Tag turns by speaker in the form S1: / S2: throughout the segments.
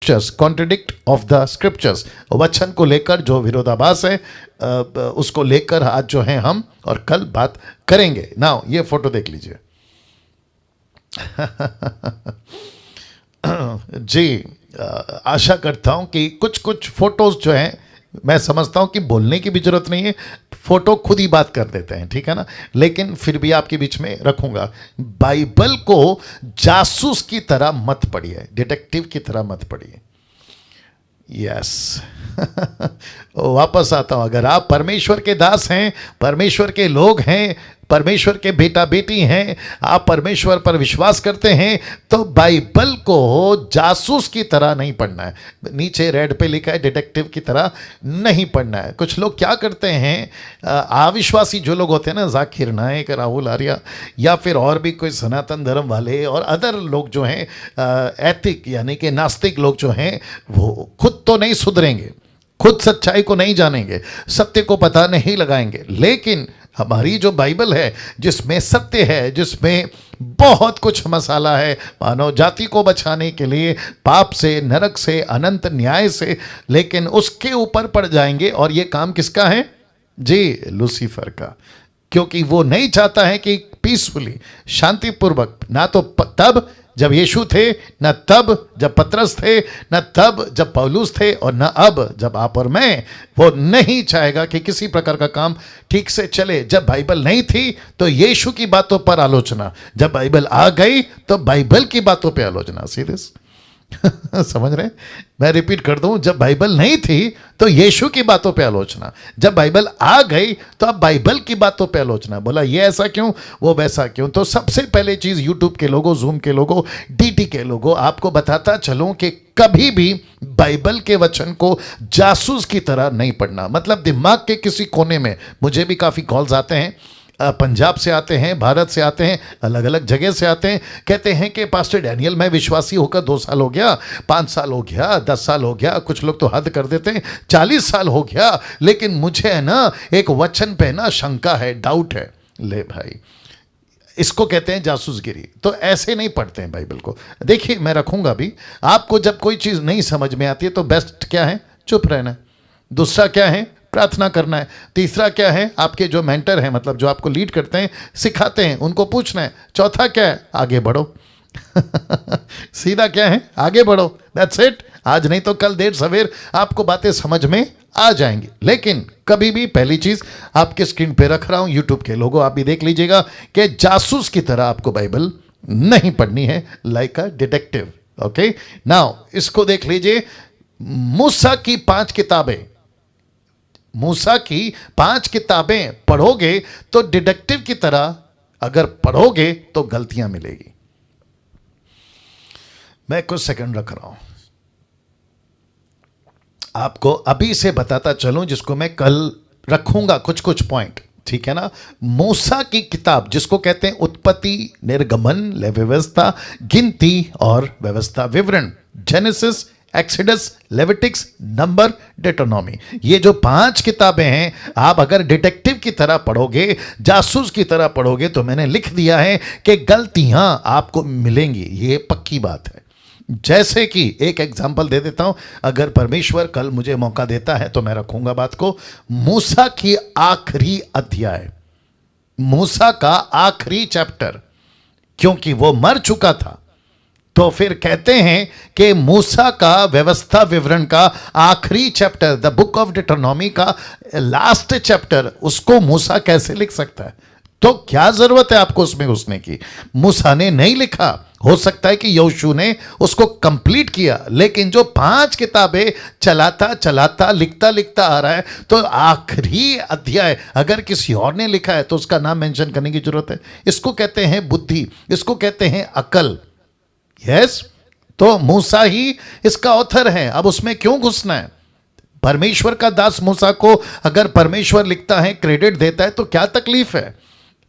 S1: Scriptures, contradict of the scriptures, वचन को लेकर जो विरोधाभास है उसको लेकर आज जो है हम और कल बात करेंगे। नाउ ये फोटो देख लीजिए। जी, आशा करता हूं कि कुछ कुछ फोटोज जो हैं, मैं समझता हूं कि बोलने की भी जरूरत नहीं है, फोटो खुद ही बात कर देते हैं, ठीक है ना, लेकिन फिर भी आपके बीच में रखूंगा। बाइबल को जासूस की तरह मत पढ़िए, डिटेक्टिव की तरह मत पढ़िए। यस वापस आता हूं, अगर आप परमेश्वर के दास हैं, परमेश्वर के लोग हैं, परमेश्वर के बेटा बेटी हैं, आप परमेश्वर पर विश्वास करते हैं, तो बाइबल को जासूस की तरह नहीं पढ़ना है। नीचे रेड पे लिखा है डिटेक्टिव की तरह नहीं पढ़ना है। कुछ लोग क्या करते हैं, अविश्वासी जो लोग होते हैं ना, जाकिर नायक, राहुल आर्या, या फिर और भी कोई सनातन धर्म वाले और अदर लोग जो हैं एथिक यानी कि नास्तिक लोग जो हैं, वो खुद तो नहीं सुधरेंगे, खुद सच्चाई को नहीं जानेंगे, सत्य को पता नहीं लगाएंगे, लेकिन हमारी जो बाइबल है जिसमें सत्य है, जिसमें बहुत कुछ मसाला है मानव जाति को बचाने के लिए, पाप से, नरक से, अनंत न्याय से, लेकिन उसके ऊपर पड़ जाएंगे। और ये काम किसका है जी? लूसीफर का, क्योंकि वो नहीं चाहता है कि पीसफुली, शांतिपूर्वक, ना तो तब जब यीशु थे, न तब जब पतरस थे, न तब जब पौलुस थे, और न अब जब आप और मैं, वो नहीं चाहेगा कि किसी प्रकार का काम ठीक से चले। जब बाइबल नहीं थी तो यीशु की बातों पर आलोचना, जब बाइबल आ गई तो बाइबल की बातों पर आलोचना। सीरियस समझ रहे? मैं रिपीट कर दूं, जब बाइबल नहीं थी तो यीशु की बातों पे आलोचना, जब बाइबल आ गई तो अब बाइबल की बातों पे आलोचना। बोला ये ऐसा क्यों, वो वैसा क्यों। तो सबसे पहले चीज, यूट्यूब के लोगों, जूम के लोगों, डीटी के लोगों, आपको बताता चलूं कि कभी भी बाइबल के वचन को जासूस की तरह नहीं पढ़ना। मतलब दिमाग के किसी कोने में, मुझे भी काफी कॉल्स आते हैं, पंजाब से आते हैं, भारत से आते हैं, अलग अलग जगह से आते हैं, कहते हैं कि पास्टर डैनियल मैं विश्वासी होकर 2 साल हो गया, 5 साल हो गया, 10 साल हो गया, कुछ लोग तो हद कर देते हैं 40 साल हो गया, लेकिन मुझे है ना एक वचन पे ना शंका है, डाउट है। ले भाई, इसको कहते हैं जासूसगिरी। तो ऐसे नहीं पढ़ते हैं बाइबल को। देखिए मैं रखूंगा भी, आपको जब कोई चीज़ नहीं समझ में आती है तो बेस्ट क्या है? चुप रहना है। दूसरा क्या है? प्रार्थना करना है। तीसरा क्या है? आपके जो मेंटर हैं, मतलब जो आपको लीड करते हैं, सिखाते हैं, उनको पूछना है। चौथा क्या है? आगे बढ़ो सीधा क्या है? आगे बढ़ो, दैट्स इट। आज नहीं तो कल देर सवेर आपको बातें समझ में आ जाएंगी। लेकिन कभी भी, पहली चीज आपके स्क्रीन पे रख रहा हूं, यूट्यूब के लोगों आप भी देख लीजिएगा कि जासूस की तरह आपको बाइबल नहीं पढ़नी है, लाइक अ डिटेक्टिव। ओके, नाउ इसको देख लीजिए। मूसा की 5 किताबें, मूसा की 5 किताबें पढ़ोगे तो डिटेक्टिव की तरह अगर पढ़ोगे तो गलतियां मिलेगी। मैं कुछ सेकंड रख रहा हूं, आपको अभी से बताता चलूं, जिसको मैं कल रखूंगा कुछ कुछ पॉइंट, ठीक है ना। मूसा की किताब जिसको कहते हैं उत्पत्ति, निर्गमन, व्यवस्था, गिनती और व्यवस्था विवरण, जेनेसिस, एक्सोडस, लेविटिक्स, नंबर, डेटोनॉमी, ये जो 5 किताबें हैं, आप अगर डिटेक्टिव की तरह पढ़ोगे, जासूस की तरह पढ़ोगे, तो मैंने लिख दिया है कि गलतियां आपको मिलेंगी। ये पक्की बात है। जैसे कि एक एग्जांपल दे देता हूं, अगर परमेश्वर कल मुझे मौका देता है तो मैं रखूंगा बात को। मूसा की आखिरी अध्याय, मूसा का आखिरी चैप्टर, क्योंकि वो मर चुका था, तो फिर कहते हैं कि मूसा का व्यवस्था विवरण का आखिरी चैप्टर, द बुक ऑफ डिटरनॉमी का लास्ट चैप्टर, उसको मूसा कैसे लिख सकता है? तो क्या जरूरत है आपको उसमें घुसने की? मूसा ने नहीं लिखा, हो सकता है कि यहोशू ने उसको कंप्लीट किया, लेकिन जो 5 किताबें चलाता चलाता लिखता लिखता आ रहा है, तो आखिरी अध्याय अगर किसी और ने लिखा है तो उसका नाम मेंशन करने की जरूरत है। इसको कहते हैं बुद्धि, इसको कहते हैं अकल। यस, तो मूसा ही इसका ऑथर है। अब उसमें क्यों घुसना है? परमेश्वर का दास मूसा को अगर परमेश्वर लिखता है, क्रेडिट देता है, तो क्या तकलीफ है?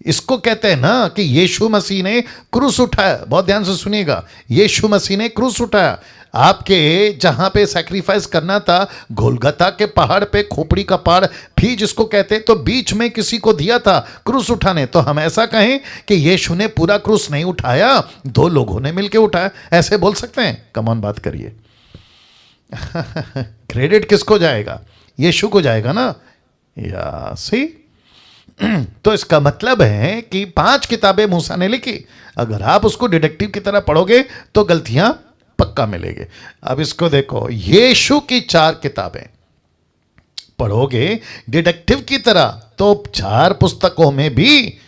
S1: इसको कहते हैं ना कि यीशु मसीह ने क्रूस उठाया। बहुत ध्यान से सुनिएगा, यीशु मसीह ने क्रूस उठाया। आपके जहां पे सैक्रिफाइस करना था, गोलगता के पहाड़ पे, खोपड़ी का पहाड़ भी जिसको कहते हैं, तो बीच में किसी को दिया था क्रूस उठाने। तो हम ऐसा कहें कि यीशु ने पूरा क्रूस नहीं उठाया, 2 लोगों ने मिलकर उठाया, ऐसे बोल सकते हैं? कम ऑन, बात करिए। क्रेडिट किसको जाएगा? यीशु को जाएगा ना। या सी, तो इसका मतलब है कि 5 किताबें मूसा ने लिखी, अगर आप उसको डिटेक्टिव की तरह पढ़ोगे तो गलतियां पक्का मिलेगी। अब इसको देखो, यीशु की 4 किताबें पढ़ोगे डिटेक्टिव की तरह तो 4 पुस्तकों में भी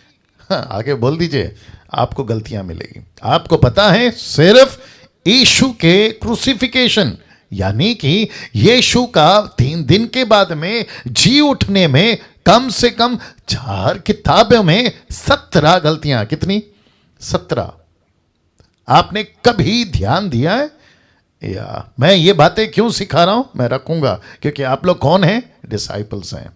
S1: आगे बोल दीजिए आपको गलतियां मिलेगी। आपको पता है सिर्फ यीशु के क्रूसिफिकेशन यानी कि यीशु का 3 दिन के बाद में जी उठने में कम से कम 4 किताबों में 17 गलतियां। कितनी? 17। आपने कभी ध्यान दिया है? या मैं ये बातें क्यों सिखा रहा हूं? मैं रखूंगा क्योंकि आप लोग कौन हैं? डिसाइपल्स हैं।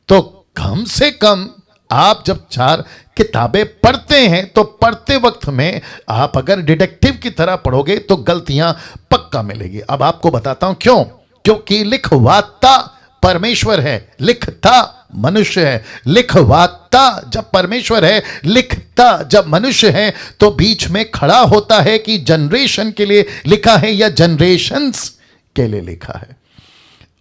S1: तो कम से कम आप जब 4 किताबें पढ़ते हैं तो पढ़ते वक्त में आप अगर डिटेक्टिव की तरह पढ़ोगे तो गलतियां पक्का मिलेगी। अब आपको बताता हूं क्यों। क्योंकि लिखवाता परमेश्वर है, लिखता मनुष्य है। लिखवाता जब परमेश्वर है, लिखता जब मनुष्य है, तो बीच में खड़ा होता है कि जनरेशन के लिए लिखा है या जनरेशंस के लिए लिखा है।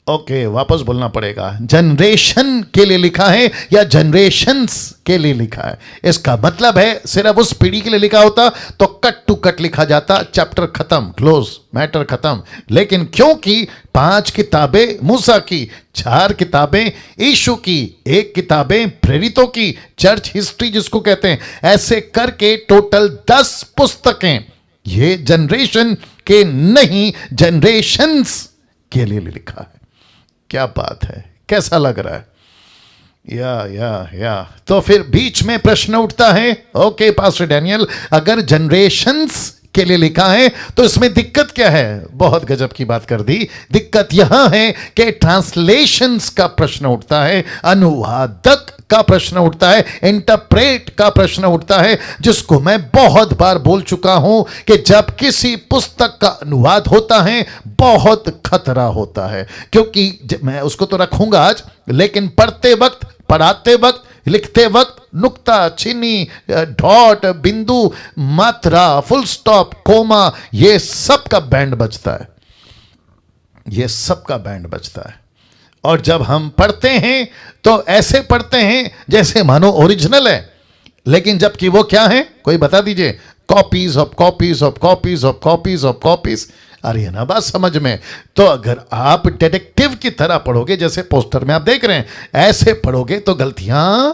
S1: ओके, वापस बोलना पड़ेगा, जनरेशन के लिए लिखा है या जनरेशंस के लिए लिखा है। इसका मतलब है सिर्फ उस पीढ़ी के लिए लिखा होता तो कट टू कट लिखा जाता, चैप्टर खत्म, क्लोज, मैटर खत्म। लेकिन क्योंकि 5 किताबें मूसा की, 4 किताबें यीशु की, 1 किताबें प्रेरितों की, चर्च हिस्ट्री जिसको कहते हैं, ऐसे करके टोटल 10 पुस्तकें ये जनरेशन के नहीं जनरेशंस के लिए लिखा है। क्या बात है, कैसा लग रहा है? या तो फिर बीच में प्रश्न उठता है, ओके पास्टर डैनियल, अगर जनरेशंस के लिए लिखा है तो इसमें दिक्कत क्या है? बहुत गजब की बात कर दी। दिक्कत यहां है कि ट्रांसलेशंस का प्रश्न उठता है, अनुवादक का प्रश्न उठता है, इंटरप्रेट का प्रश्न उठता है, जिसको मैं बहुत बार बोल चुका हूं कि जब किसी पुस्तक का अनुवाद होता है बहुत खतरा होता है। क्योंकि मैं उसको तो रखूंगा आज, लेकिन पढ़ते वक्त, पढ़ाते वक्त, लिखते वक्त नुक्ता, चीनी, डॉट, बिंदु, मात्रा, फुल स्टॉप, कोमा, ये सब का बैंड बजता है। ये सब का बैंड बजता है। और जब हम पढ़ते हैं तो ऐसे पढ़ते हैं जैसे मानो ओरिजिनल है, लेकिन जबकि वो क्या है? कोई बता दीजिए। Copies of copies of copies of copies of copies. अरे है ना बात समझ में? तो अगर आप डिटेक्टिव की तरह पढ़ोगे, जैसे पोस्टर में आप देख रहे हैं, ऐसे पढ़ोगे तो गलतियां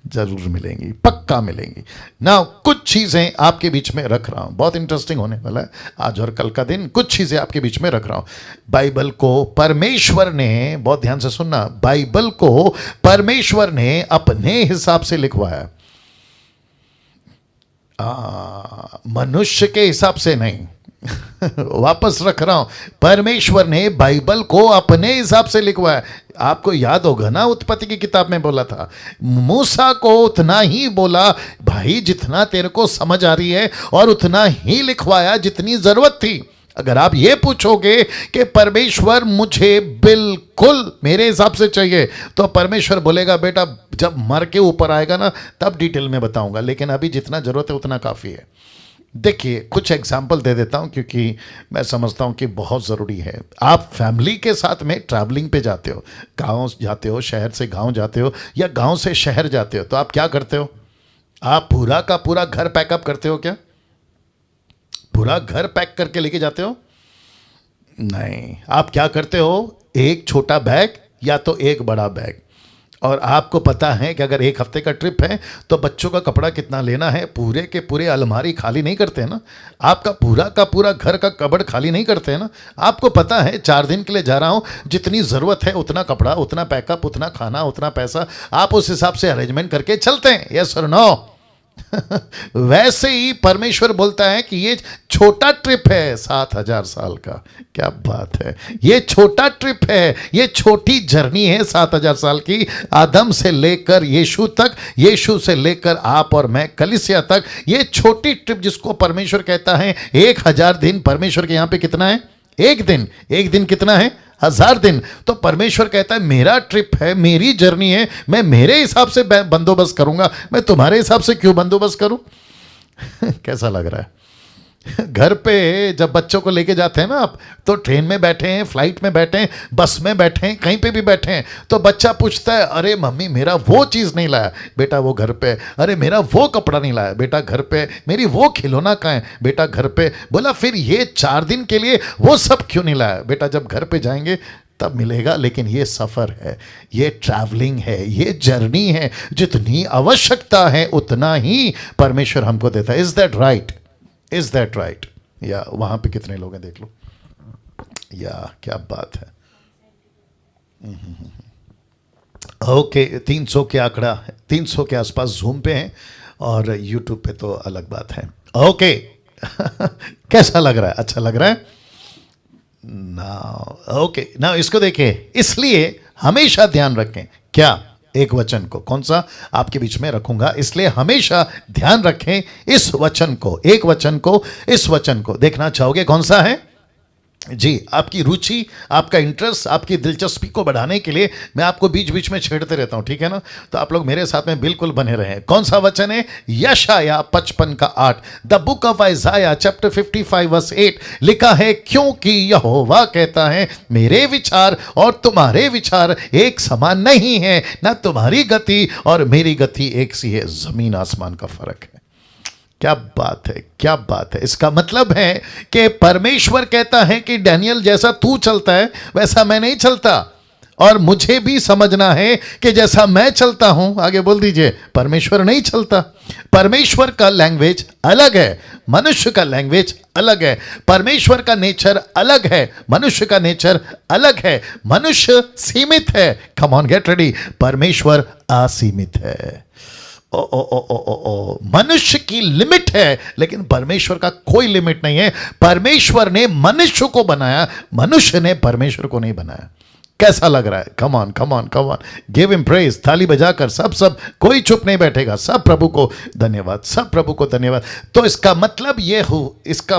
S1: जरूर मिलेंगी, पक्का मिलेंगी ना। कुछ चीजें आपके बीच में रख रहा हूं, बहुत इंटरेस्टिंग होने वाला है आज और कल का दिन। कुछ चीजें आपके बीच में रख रहा हूं। बाइबल को परमेश्वर ने, बहुत ध्यान से सुनना, बाइबल को परमेश्वर ने अपने हिसाब से लिखवाया, मनुष्य के हिसाब से नहीं। वापस रख रहा हूं, परमेश्वर ने बाइबल को अपने हिसाब से लिखवाया। आपको याद होगा ना, उत्पत्ति की किताब में बोला था, मूसा को उतना ही बोला भाई जितना तेरे को समझ आ रही है, और उतना ही लिखवाया जितनी जरूरत थी। अगर आप ये पूछोगे कि परमेश्वर मुझे बिल्कुल मेरे हिसाब से चाहिए, तो परमेश्वर बोलेगा बेटा जब मर के ऊपर आएगा ना तब डिटेल में बताऊंगा, लेकिन अभी जितना जरूरत है उतना काफी है। देखिए कुछ एग्जाम्पल दे देता हूं क्योंकि मैं समझता हूं कि बहुत ज़रूरी है। आप फैमिली के साथ में ट्रैवलिंग पे जाते हो, गांव जाते हो, शहर से गांव जाते हो या गांव से शहर जाते हो, तो आप क्या करते हो? आप पूरा का पूरा घर पैकअप करते हो क्या? पूरा घर पैक करके लेके जाते हो? नहीं। आप क्या करते हो? एक छोटा बैग या तो एक बड़ा बैग। और आपको पता है कि अगर 1 हफ्ते का ट्रिप है तो बच्चों का कपड़ा कितना लेना है, पूरे के पूरे अलमारी खाली नहीं करते हैं ना। आपका पूरा का पूरा घर का कबर्ड खाली नहीं करते हैं ना। आपको पता है 4 दिन के लिए जा रहा हूं, जितनी ज़रूरत है उतना कपड़ा, उतना पैकअप, उतना खाना, उतना पैसा, आप उस हिसाब से अरेंजमेंट करके चलते हैं। यस और नो? वैसे ही परमेश्वर बोलता है कि ये छोटा ट्रिप है 7000 साल का। क्या बात है, ये छोटा ट्रिप है, ये छोटी जर्नी है 7000 साल की, आदम से लेकर यीशु तक, यीशु से लेकर आप और मैं कलीसिया तक। ये छोटी ट्रिप जिसको परमेश्वर कहता है 1000 दिन। परमेश्वर के यहां पे कितना है? 1 दिन। 1 दिन कितना है? 1000 दिन। तो परमेश्वर कहता है मेरा ट्रिप है, मेरी जर्नी है, मैं मेरे हिसाब से बंदोबस्त करूंगा, मैं तुम्हारे हिसाब से क्यों बंदोबस्त करूं? कैसा लग रहा है? घर पे जब बच्चों को लेके जाते हैं ना आप, तो ट्रेन में बैठे हैं, फ्लाइट में बैठे हैं, बस में बैठे हैं, कहीं पे भी बैठे हैं, तो बच्चा पूछता है अरे मम्मी मेरा वो चीज़ नहीं लाया, बेटा वो घर पे, अरे मेरा वो कपड़ा नहीं लाया, बेटा घर पे, मेरी वो खिलौना कहाँ है, बेटा घर पे। बोला फिर ये 4 दिन के लिए वो सब क्यों नहीं लाया, बेटा जब घर पे जाएंगे तब मिलेगा। लेकिन ये सफ़र है, ये ट्रैवलिंग है, ये जर्नी है, जितनी आवश्यकता है उतना ही परमेश्वर हमको देता है। Is that right? Is that right? या वहां पे कितने लोग हैं देख लो, या क्या बात है। ओके, 300 के आंकड़ा, 300 के आसपास जूम पे हैं और यूट्यूब पे तो अलग बात है। ओके कैसा लग रहा है? अच्छा लग रहा है ना? ओके ना, इसको देखिए, इसलिए हमेशा ध्यान रखें क्या, एक वचन को, कौन सा आपके बीच में रखूंगा, इसलिए हमेशा ध्यान रखें इस वचन को, एक वचन को, इस वचन को। देखना चाहोगे कौन सा है जी? आपकी रुचि, आपका इंटरेस्ट, आपकी दिलचस्पी को बढ़ाने के लिए मैं आपको बीच बीच में छेड़ते रहता हूं, ठीक है ना? तो आप लोग मेरे साथ में बिल्कुल बने रहें। कौन सा वचन है? यशाया 55 का 8, the book of Isaiah chapter 55 verse 8 लिखा है, क्योंकि यहोवा कहता है मेरे विचार और तुम्हारे विचार एक समान नहीं है, ना तुम्हारी गति और मेरी गति एक सी है, जमीन आसमान का फर्क है। क्या बात है, क्या बात है। इसका मतलब है कि परमेश्वर कहता है कि डैनियल जैसा तू चलता है वैसा मैं नहीं चलता, और मुझे भी समझना है कि जैसा मैं चलता हूं, आगे बोल दीजिए, परमेश्वर नहीं चलता। परमेश्वर का लैंग्वेज अलग है, मनुष्य का लैंग्वेज अलग है। परमेश्वर का नेचर अलग है, मनुष्य का नेचर अलग है। मनुष्य सीमित है, कम ऑन गेट रेडी, परमेश्वर असीमित है। ओ ओ ओ ओ ओ ओ मनुष्य की लिमिट है, लेकिन परमेश्वर का कोई लिमिट नहीं है। परमेश्वर ने मनुष्य को बनाया, मनुष्य ने परमेश्वर को नहीं बनाया। कैसा लग रहा है? Come on come on come on, give him praise, ताली बजाकर सब कोई चुप नहीं बैठेगा, सब प्रभु को धन्यवाद, सब प्रभु को धन्यवाद। तो इसका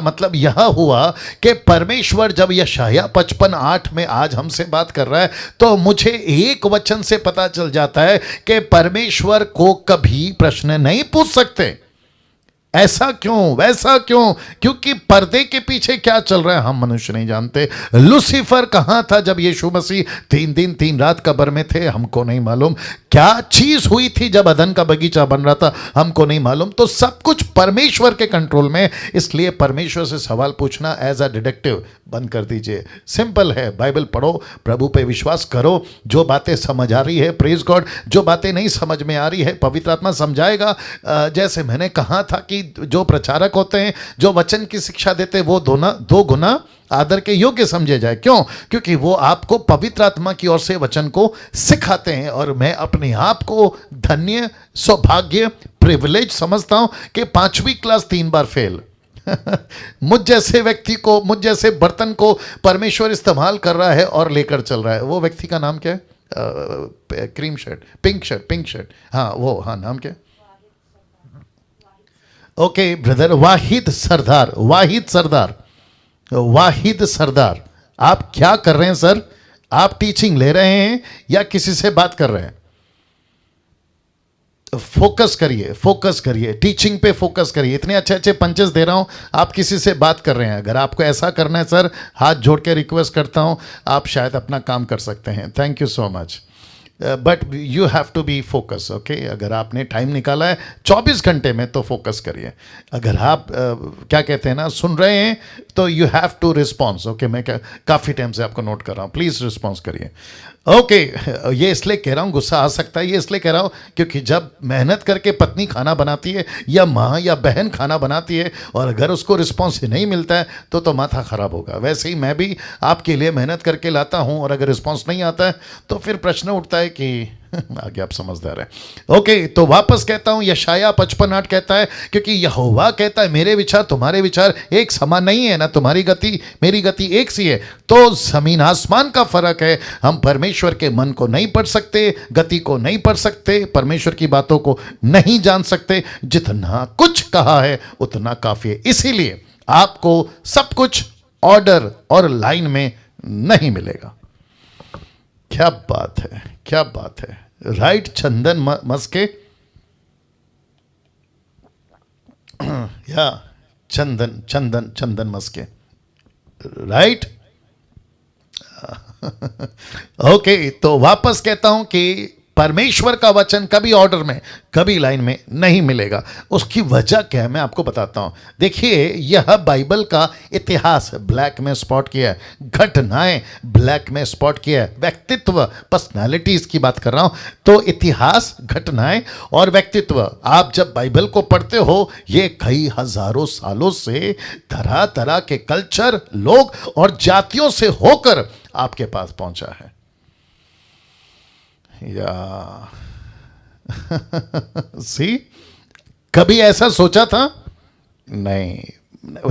S1: मतलब यह हुआ कि परमेश्वर जब यशाया 55:8 में आज हमसे बात कर रहा है, तो मुझे एक वचन से पता चल जाता है कि परमेश्वर को कभी प्रश्न नहीं पूछ सकते, ऐसा क्यों, वैसा क्यों, क्योंकि पर्दे के पीछे क्या चल रहा है हम मनुष्य नहीं जानते। लूसीफर कहां था जब यीशु मसीह 3 दिन 3 रात कब्र में थे, हमको नहीं मालूम। क्या चीज हुई थी जब अदन का बगीचा बन रहा था, हमको नहीं मालूम। तो सब कुछ परमेश्वर के कंट्रोल में, इसलिए परमेश्वर से सवाल पूछना एज अ डिटेक्टिव बंद कर दीजिए। सिंपल है, बाइबल पढ़ो, प्रभु पे विश्वास करो, जो बातें समझ आ रही है प्रेज गॉड, जो बातें नहीं समझ में आ रही है पवित्र आत्मा समझाएगा। जैसे मैंने कहा था कि जो प्रचारक होते हैं, जो वचन की शिक्षा देते हैं, वो 2 गुना आदर के योग्य समझे जाए। क्यों? क्योंकि वो आपको पवित्र आत्मा की ओर से वचन को सिखाते हैं। और मैं अपने आप को धन्य, सौभाग्य, प्रिविलेज समझता हूं कि 5वीं क्लास 3 बार फेल मुझ जैसे व्यक्ति को, मुझ जैसे बर्तन को परमेश्वर इस्तेमाल कर रहा है और लेकर चल रहा है। वो व्यक्ति का नाम क्या है? क्रीम शर्ट, पिंक शर्ट, हाँ वो, हाँ नाम क्या? ओके ब्रदर, वाहिद सरदार, वाहिद सरदार। आप क्या कर रहे हैं सर? आप टीचिंग ले रहे हैं या किसी से बात कर रहे हैं? फोकस करिए, टीचिंग पे फोकस करिए। इतने अच्छे पंचेस दे रहा हूं, आप किसी से बात कर रहे हैं। अगर आपको ऐसा करना है सर, हाथ जोड़ के रिक्वेस्ट करता हूं, आप शायद अपना काम कर सकते हैं। Thank you so much, but you have to be focus. Okay, अगर आपने टाइम निकाला है 24 घंटे में तो फोकस करिए। अगर आप क्या कहते हैं ना, सुन रहे हैं, तो you have to response. Okay, मैं काफ़ी टाइम से आपको नोट कर रहा हूँ, प्लीज़ रिस्पॉन्स करिए। ओके, ये इसलिए कह रहा हूँ, गुस्सा आ सकता है, ये इसलिए कह रहा हूँ क्योंकि जब मेहनत करके पत्नी खाना बनाती है या माँ या बहन खाना बनाती है और अगर उसको रिस्पॉन्स नहीं मिलता है तो माथा ख़राब होगा। वैसे ही मैं भी आपके लिए मेहनत करके लाता हूँ और अगर रिस्पॉन्स नहीं आता है तो फिर प्रश्न उठता है कि आगे आप समझदार हैं। ओके, तो वापस कहता हूं, यशाया 55:8 कहता है, क्योंकि यहोवा कहता है मेरे विचार तुम्हारे विचार एक समान नहीं है, ना तुम्हारी गति मेरी गति एक सी है। तो जमीन आसमान का फर्क है। हम परमेश्वर के मन को नहीं पढ़ सकते, गति को नहीं पढ़ सकते, परमेश्वर की बातों को नहीं जान सकते। जितना कुछ कहा है उतना काफी है। इसीलिए आपको सब कुछ ऑर्डर और लाइन में नहीं मिलेगा। क्या बात है, क्या बात है। राइट चंदन मस्के, या चंदन चंदन चंदन मस्के, राइट। ओके, तो वापस कहता हूं कि परमेश्वर का वचन कभी ऑर्डर में, कभी लाइन में नहीं मिलेगा। उसकी वजह क्या है मैं आपको बताता हूं। देखिए, यह बाइबल का इतिहास ब्लैक में स्पॉट किया है, घटनाएं ब्लैक में स्पॉट किया है, व्यक्तित्व, पर्सनालिटीज की बात कर रहा हूं। तो इतिहास, घटनाएं और व्यक्तित्व, आप जब बाइबल को पढ़ते हो, ये कई हजारों सालों से तरह तरह के कल्चर, लोग और जातियों से होकर आपके पास पहुंचा है। या सी, कभी ऐसा सोचा था? नहीं,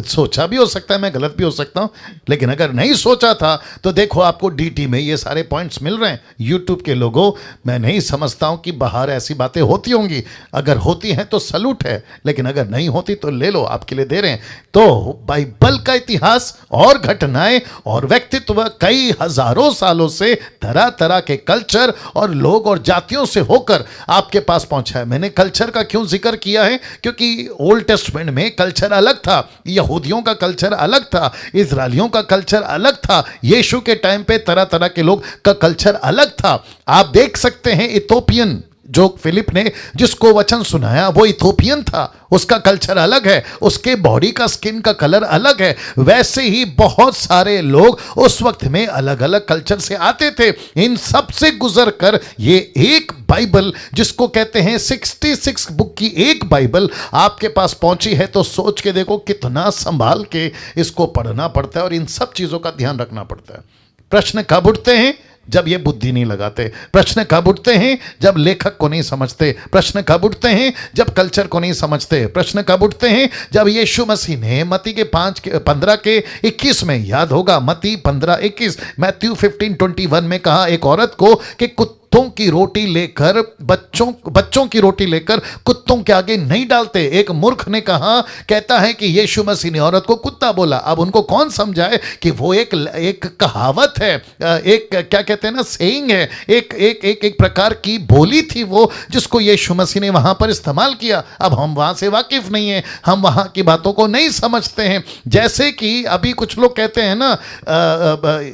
S1: सोचा भी हो सकता है, मैं गलत भी हो सकता हूं, लेकिन अगर नहीं सोचा था तो देखो, आपको डीटी में ये सारे पॉइंट्स मिल रहे हैं। यूट्यूब के लोगों, मैं नहीं समझता हूं कि बाहर ऐसी बातें होती होंगी। अगर होती हैं तो सलूट है, लेकिन अगर नहीं होती तो ले लो, आपके लिए दे रहे हैं। तो बाइबल का इतिहास और घटनाएं और व्यक्तित्व कई हजारों सालों से तरह तरह के कल्चर और लोग और जातियों से होकर आपके पास पहुंचा है। मैंने कल्चर का क्यों जिक्र किया है? क्योंकि ओल्ड टेस्टमेंट में कल्चर अलग था, यहूदियों का कल्चर अलग था, इजरायलियों का कल्चर अलग था, यीशु के टाइम पे तरह तरह के लोग का कल्चर अलग था। आप देख सकते हैं, इथोपियन जो फिलिप ने जिसको वचन सुनाया वो इथोपियन था, उसका कल्चर अलग है, उसके बॉडी का, स्किन का कलर अलग है। वैसे ही बहुत सारे लोग उस वक्त में अलग अलग कल्चर से आते थे। इन सब से गुजर कर ये एक बाइबल, जिसको कहते हैं 66 बुक की एक बाइबल आपके पास पहुंची है। तो सोच के देखो कितना संभाल के इसको पढ़ना पड़ता है और इन सब चीजों का ध्यान रखना पड़ता है। प्रश्न कब उठते हैं? जब ये बुद्धि नहीं लगाते। प्रश्न कब उठते हैं? जब लेखक को नहीं समझते। प्रश्न कब उठते हैं? जब कल्चर को नहीं समझते। प्रश्न कब उठते हैं? जब यीशु मसीह ने मत्ती के 15 के 21 में, याद होगा मत्ती 15:21, मैथ्यू 15:21 में कहा एक औरत को कि कुत्तों की रोटी लेकर, बच्चों की रोटी लेकर कुत्तों के आगे नहीं डालते। एक मूर्ख ने कहा, कहता है कि यीशु मसीह ने औरत को कुत्ता बोला। अब उनको कौन समझाए कि वो एक कहावत है, एक क्या कहते हैं ना, सेइंग है, एक प्रकार की बोली थी वो, जिसको यीशु मसीह ने वहां पर इस्तेमाल किया। अब हम वहां से वाकिफ नहीं है, हम वहां की बातों को नहीं समझते हैं। जैसे कि अभी कुछ लोग कहते हैं ना,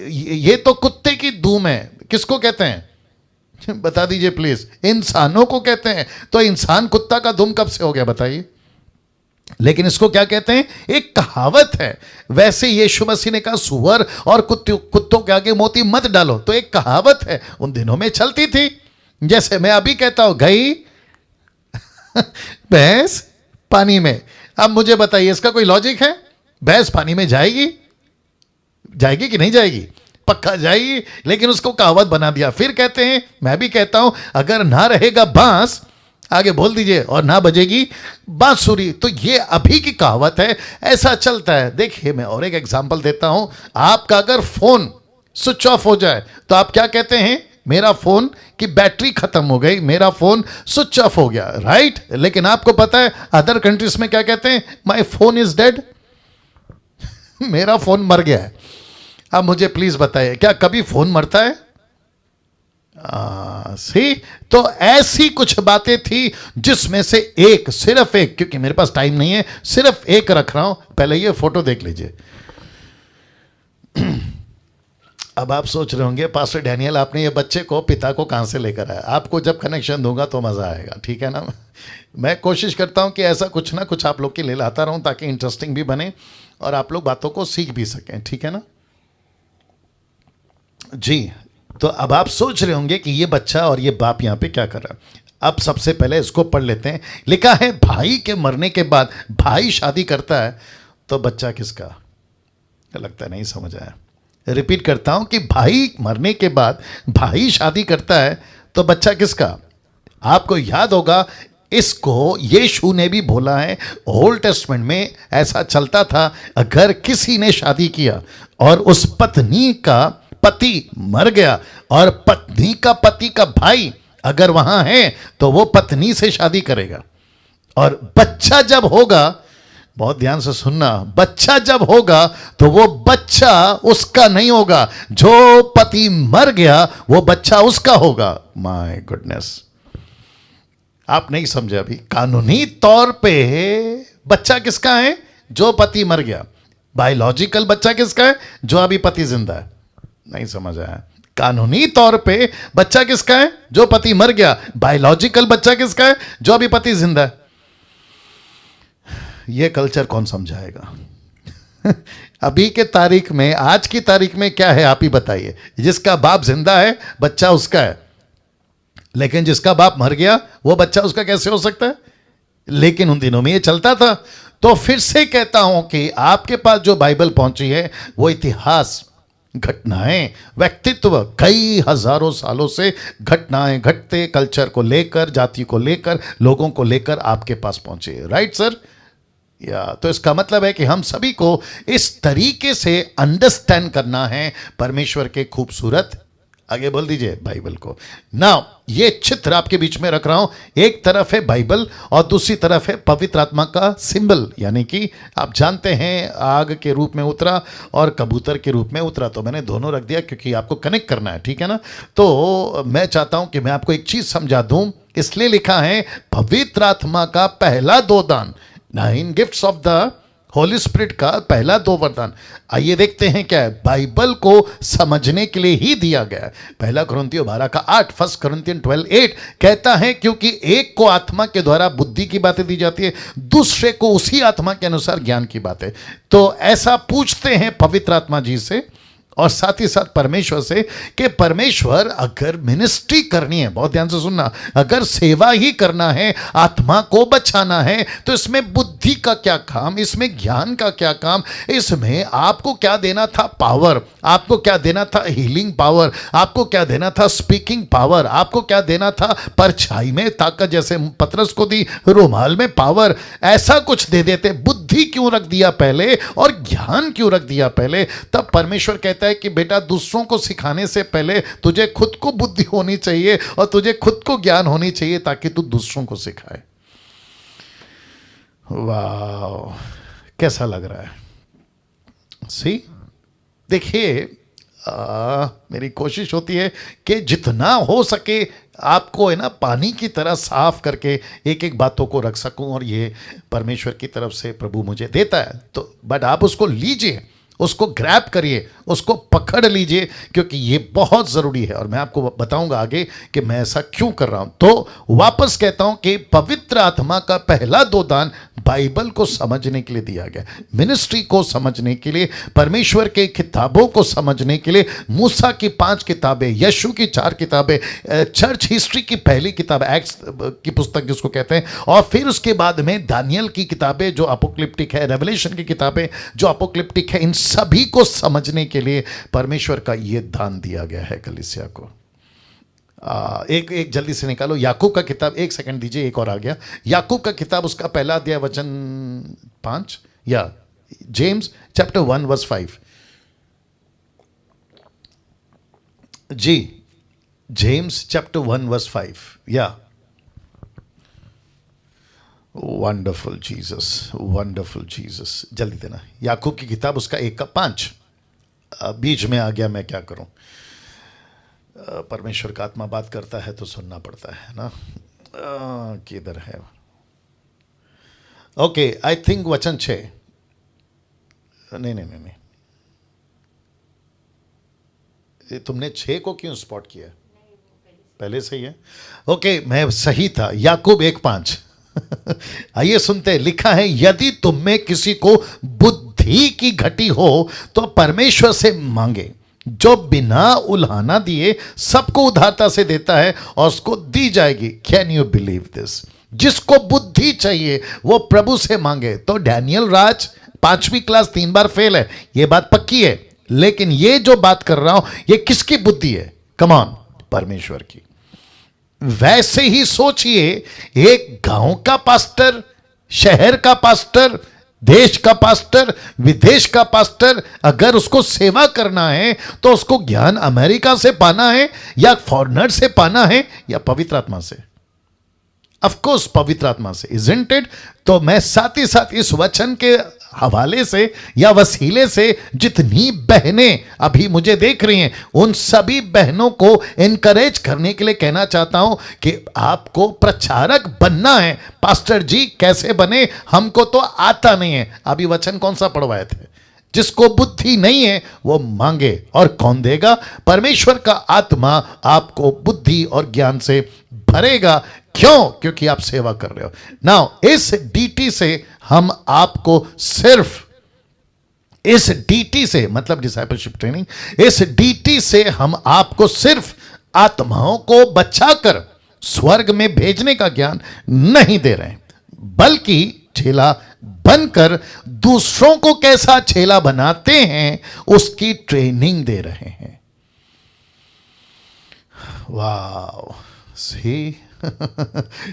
S1: ये तो कुत्ते की धूम है। किसको कहते हैं? बता दीजिए प्लीज। इंसानों को कहते हैं। तो इंसान कुत्ता का दुम कब से हो गया बताइए? लेकिन इसको क्या कहते हैं? एक कहावत है। वैसे यीशु मसीह ने कहा सुअर और कुत्तों के आगे मोती मत डालो, तो एक कहावत है, उन दिनों में चलती थी। जैसे मैं अभी कहता हूं गई भैंस पानी में। अब मुझे बताइए, इसका कोई लॉजिक है? भैंस पानी में जाएगी कि नहीं जाएगी? पक्का जाएगी, लेकिन उसको कहावत बना दिया। फिर कहते हैं, मैं भी कहता हूं, अगर ना रहेगा बांस, आगे बोल दीजिए, और ना बजेगी बांसुरी, तो ये अभी की कहावत है, ऐसा चलता है। देखिए, मैं और एक एग्जांपल देता हूं। आपका अगर फोन स्विच ऑफ हो जाए तो आप क्या कहते हैं? मेरा फोन की बैटरी खत्म हो गई, मेरा फोन स्विच ऑफ हो गया, राइट? लेकिन आपको पता है अदर कंट्रीज में क्या कहते हैं? माई फोन इज डेड, मेरा फोन मर गया है। अब मुझे प्लीज बताइए, क्या कभी फोन मरता है? सी, तो ऐसी कुछ बातें थी जिसमें से एक, सिर्फ एक, क्योंकि मेरे पास टाइम नहीं है, सिर्फ एक रख रहा हूं। पहले ये फोटो देख लीजिए। अब आप सोच रहे होंगे, पास्टर डैनियल आपने ये बच्चे को, पिता को कहां से लेकर आया? आपको जब कनेक्शन दूंगा तो मजा आएगा, ठीक है ना? मैं कोशिश करता हूं कि ऐसा कुछ ना कुछ आप लोग के लिए लाता रहूं, ताकि इंटरेस्टिंग भी बने और आप लोग बातों को सीख भी सकें, ठीक है ना जी? तो अब आप सोच रहे होंगे कि ये बच्चा और ये बाप यहां पे क्या कर रहा है। अब सबसे पहले इसको पढ़ लेते हैं। लिखा है, भाई के मरने के बाद भाई शादी करता है तो बच्चा किसका? लगता है नहीं समझ आया। रिपीट करता हूं कि भाई मरने के बाद भाई शादी करता है तो बच्चा किसका? आपको याद होगा, इसको यीशु ने भी बोला है। ओल्ड टेस्टमेंट में ऐसा चलता था, अगर किसी ने शादी किया और उस पत्नी का पति मर गया और पत्नी का पति का भाई अगर वहां है तो वो पत्नी से शादी करेगा। और बच्चा जब होगा, बहुत ध्यान से सुनना, बच्चा जब होगा तो वो बच्चा उसका नहीं होगा। जो पति मर गया वो बच्चा उसका होगा। माय गुडनेस, आप नहीं समझे अभी। कानूनी तौर पे बच्चा किसका है? जो पति मर गया। बायोलॉजिकल बच्चा किसका है? जो अभी पति जिंदा है। नहीं समझ आया? कानूनी तौर पे बच्चा किसका है? जो पति मर गया। बायोलॉजिकल बच्चा किसका है? जो अभी पति जिंदा है। यह कल्चर कौन समझाएगा? अभी के तारीख में, आज की तारीख में क्या है आप ही बताइए। जिसका बाप जिंदा है बच्चा उसका है, लेकिन जिसका बाप मर गया वो बच्चा उसका कैसे हो सकता है? लेकिन उन दिनों में ये चलता था। तो फिर से कहता हूं कि आपके पास जो बाइबल पहुंची है वो इतिहास, घटनाएं, व्यक्तित्व, कई हजारों सालों से घटनाएं घटते कल्चर को लेकर, जाति को लेकर, लोगों को लेकर आपके पास पहुंचे। Right sir? या तो इसका मतलब है कि हम सभी को इस तरीके से अंडरस्टैंड करना है परमेश्वर के खूबसूरत, आगे बोल दीजिए, बाइबल को। नाउ ये चित्र आपके बीच में रख रहा हूं। एक तरफ है बाइबल और दूसरी तरफ है पवित्र आत्मा का सिंबल, यानी कि आप जानते हैं आग के रूप में उतरा और कबूतर के रूप में उतरा। तो मैंने दोनों रख दिया क्योंकि आपको कनेक्ट करना है, ठीक है ना? तो मैं चाहता हूं कि मैं आपको एक चीज समझा दूं, इसलिए लिखा है पवित्र आत्मा का पहला 2 दान, 9 gifts of the Holi spirit का पहला 2 वरदान। आइए देखते हैं क्या है। बाइबल को समझने के लिए ही दिया गया है। पहला कुरिन्थियों 12 का 8, 1 कुरिन्थियन 12:8 कहता है क्योंकि एक को आत्मा के द्वारा बुद्धि की बातें दी जाती है, दूसरे को उसी आत्मा के अनुसार ज्ञान की बातें। तो ऐसा पूछते हैं पवित्र आत्मा जी से और साथ ही साथ परमेश्वर से कि परमेश्वर अगर मिनिस्ट्री करनी है, बहुत ध्यान से सुनना, अगर सेवा ही करना है, आत्मा को बचाना है, तो इसमें बुद्धि का क्या काम, इसमें ज्ञान का क्या काम, इसमें आपको क्या देना था? पावर। आपको क्या देना था? Healing power. आपको क्या देना था? Speaking power. आपको क्या देना था? परछाई में ताकत, जैसे पतरस को दी, रुमाल में पावर। ऐसा कुछ दे देते। बुद्धि क्यों रख दिया पहले और ज्ञान क्यों रख दिया पहले? तब परमेश्वर कहता है कि बेटा दूसरों को सिखाने से पहले तुझे खुद को बुद्धि होनी चाहिए और तुझे खुद को ज्ञान होनी चाहिए ताकि तू दूसरों को सिखाए। वाह, कैसा लग रहा है? सी, देखिए, मेरी कोशिश होती है कि जितना हो सके आपको है ना पानी की तरह साफ करके एक एक बातों को रख सकूं, और ये परमेश्वर की तरफ से प्रभु मुझे देता है। तो बट आप उसको लीजिए, उसको ग्रैब करिए, उसको पकड़ लीजिए, क्योंकि ये बहुत ज़रूरी है और मैं आपको बताऊंगा आगे कि मैं ऐसा क्यों कर रहा हूं। तो वापस कहता हूं कि पवित्र आत्मा का पहला 2 दान बाइबल को समझने के लिए दिया गया, मिनिस्ट्री को समझने के लिए, परमेश्वर के किताबों को समझने के लिए। मूसा की 5 किताबें, यीशु की 4 किताबें, चर्च हिस्ट्री की पहली किताब एक्ट्स की पुस्तक जिसको कहते हैं, और फिर उसके बाद में दानियल की किताबें जो अपोक्लिप्टिक है, रेवलेशन की किताबें जो अपोक्लिप्टिक है, इन सभी को समझने के लिए परमेश्वर का ये दान दिया गया है कलीसिया को। एक जल्दी से निकालो याकूब का किताब, 1 सेकंड दीजिए, एक और आ गया। याकूब का किताब, उसका पहला अध्याय वचन 5, या जेम्स चैप्टर 1 वर्स 5। जी, जेम्स चैप्टर 1 वर्स 5, या वंडरफुल जीसस, वंडरफुल जीसस। जल्दी देना। याकूब की किताब, उसका 1 का 5। बीच में आ गया, मैं क्या करूं? परमेश्वर का आत्मा बात करता है तो सुनना पड़ता है ना। किधर है? ओके, आई थिंक वचन 6। नहीं, तुमने 6 को क्यों स्पॉट किया? पहले से ही है। ओके, मैं सही था। याकूब 1:5। आइए सुनते हैं। लिखा है, यदि तुम में किसी को बुद्धि की घटी हो तो परमेश्वर से मांगे, जो बिना उल्हाना दिए सबको उदारता से देता है और उसको दी जाएगी। Can you believe this? जिसको बुद्धि चाहिए वो प्रभु से मांगे। तो डैनियल राज 5वीं क्लास 3 बार फेल है, ये बात पक्की है, लेकिन ये जो बात कर रहा हूं ये किसकी बुद्धि है? कम ऑन, परमेश्वर की। वैसे ही सोचिए, एक गांव का पास्टर, शहर का पास्टर, देश का पास्टर, विदेश का पास्टर, अगर उसको सेवा करना है तो उसको ज्ञान अमेरिका से पाना है या फॉरेनर से पाना है या पवित्र आत्मा से? ऑफ कोर्स पवित्र आत्मा से, इजंट इट? तो मैं साथ ही साथ इस वचन के हवाले से या वसीले से जितनी बहनें अभी मुझे देख रही हैं, उन सभी बहनों को एनकरेज करने के लिए कहना चाहता हूं कि आपको प्रचारक बनना है। पास्टर जी कैसे बने, हमको तो आता नहीं है। अभी वचन कौन सा पढ़वाए थे? जिसको बुद्धि नहीं है वो मांगे और कौन देगा? परमेश्वर का आत्मा आपको बुद्धि और ज्ञान से भरेगा। क्यों? क्योंकि आप सेवा कर रहे हो। नाउ इस डीटी से हम आपको सिर्फ, इस डीटी से मतलब डिसाइपलशिप ट्रेनिंग, इस डीटी से हम आपको सिर्फ आत्माओं को बचाकर स्वर्ग में भेजने का ज्ञान नहीं दे रहे हैं, बल्कि चेला बनकर दूसरों को कैसा चेला बनाते हैं उसकी ट्रेनिंग दे रहे हैं। वाह, सी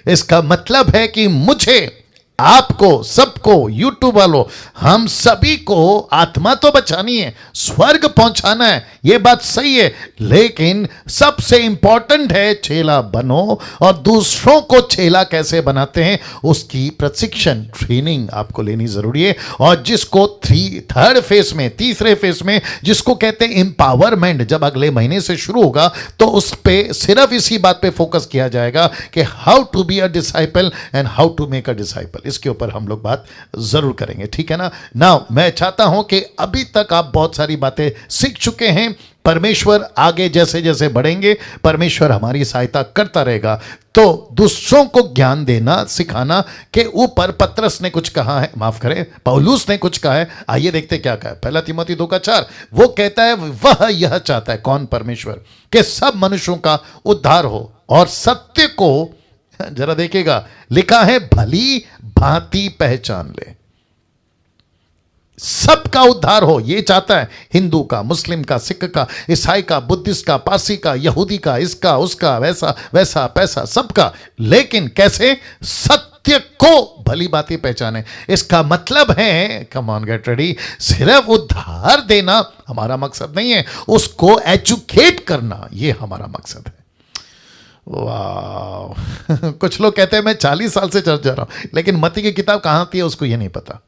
S1: इसका मतलब है कि मुझे, आपको, सबको, यूट्यूब वालों, हम सभी को आत्मा तो बचानी है, स्वर्ग पहुंचाना है, यह बात सही है, लेकिन सबसे इंपॉर्टेंट है चेला बनो और दूसरों को चेला कैसे बनाते हैं उसकी प्रशिक्षण ट्रेनिंग आपको लेनी जरूरी है। और जिसको थर्ड फेज में, तीसरे फेज में जिसको कहते हैं एम्पावरमेंट, जब अगले महीने से शुरू होगा तो उस पे सिर्फ इसी बात पे फोकस किया जाएगा कि how to be a disciple and how to make a disciple. इसके ऊपर हम लोग बात जरूर करेंगे, ठीक है ना। नाउ मैं चाहता हूं कि अभी तक आप बहुत सारी बातें सीख चुके हैं। परमेश्वर आगे जैसे जैसे बढ़ेंगे, परमेश्वर हमारी सहायता करता रहेगा। तो दूसरों को ज्ञान देना, सिखाना के ऊपर पतरस ने कुछ कहा है, माफ करें पौलुस ने कुछ कहा है। आइए देखते क्या कहा है। पहला तीमुथी 2:4 वो कहता है, वह यह चाहता है, कौन? परमेश्वर, कि सब मनुष्यों का उद्धार हो और सत्य को, जरा देखिएगा, लिखा है भली भांति पहचान ले। सबका उद्धार हो ये चाहता है, हिंदू का, मुस्लिम का, सिख का, ईसाई का, बुद्धिस्ट का, पारसी का, यहूदी का, इसका उसका, वैसा वैसा पैसा, सबका। लेकिन कैसे? सत्य को भली बातें पहचाने। इसका मतलब है, कम ऑन गेट रेडी, सिर्फ उद्धार देना हमारा मकसद नहीं है, उसको एजुकेट करना ये हमारा मकसद है। वाह कुछ लोग कहते हैं मैं 40 साल से चर्च जा रहा हूं, लेकिन मत्ती की किताब कहां आती है उसको ये नहीं पता।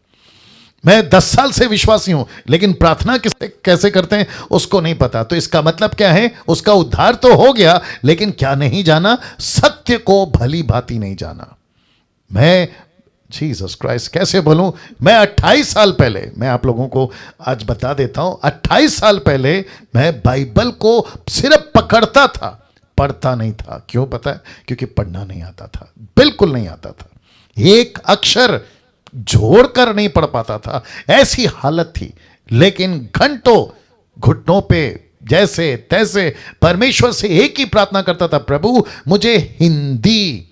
S1: मैं 10 साल से विश्वासी हूं, लेकिन प्रार्थना कैसे करते हैं उसको नहीं पता। तो इसका मतलब क्या है? उसका उद्धार तो हो गया, लेकिन क्या नहीं जाना? सत्य को भली भांति नहीं जाना। मैं जीसस क्राइस्ट कैसे बोलूं? मैं 28 साल पहले, मैं आप लोगों को आज बता देता हूं, 28 साल पहले मैं बाइबल को सिर्फ पकड़ता था, पढ़ता नहीं था। क्यों पता है? क्योंकि पढ़ना नहीं आता था, बिल्कुल नहीं आता था, एक अक्षर जोड़कर नहीं पढ़ पाता था, ऐसी हालत थी। लेकिन घंटों घुटनों पे जैसे तैसे परमेश्वर से एक ही प्रार्थना करता था, प्रभु मुझे हिंदी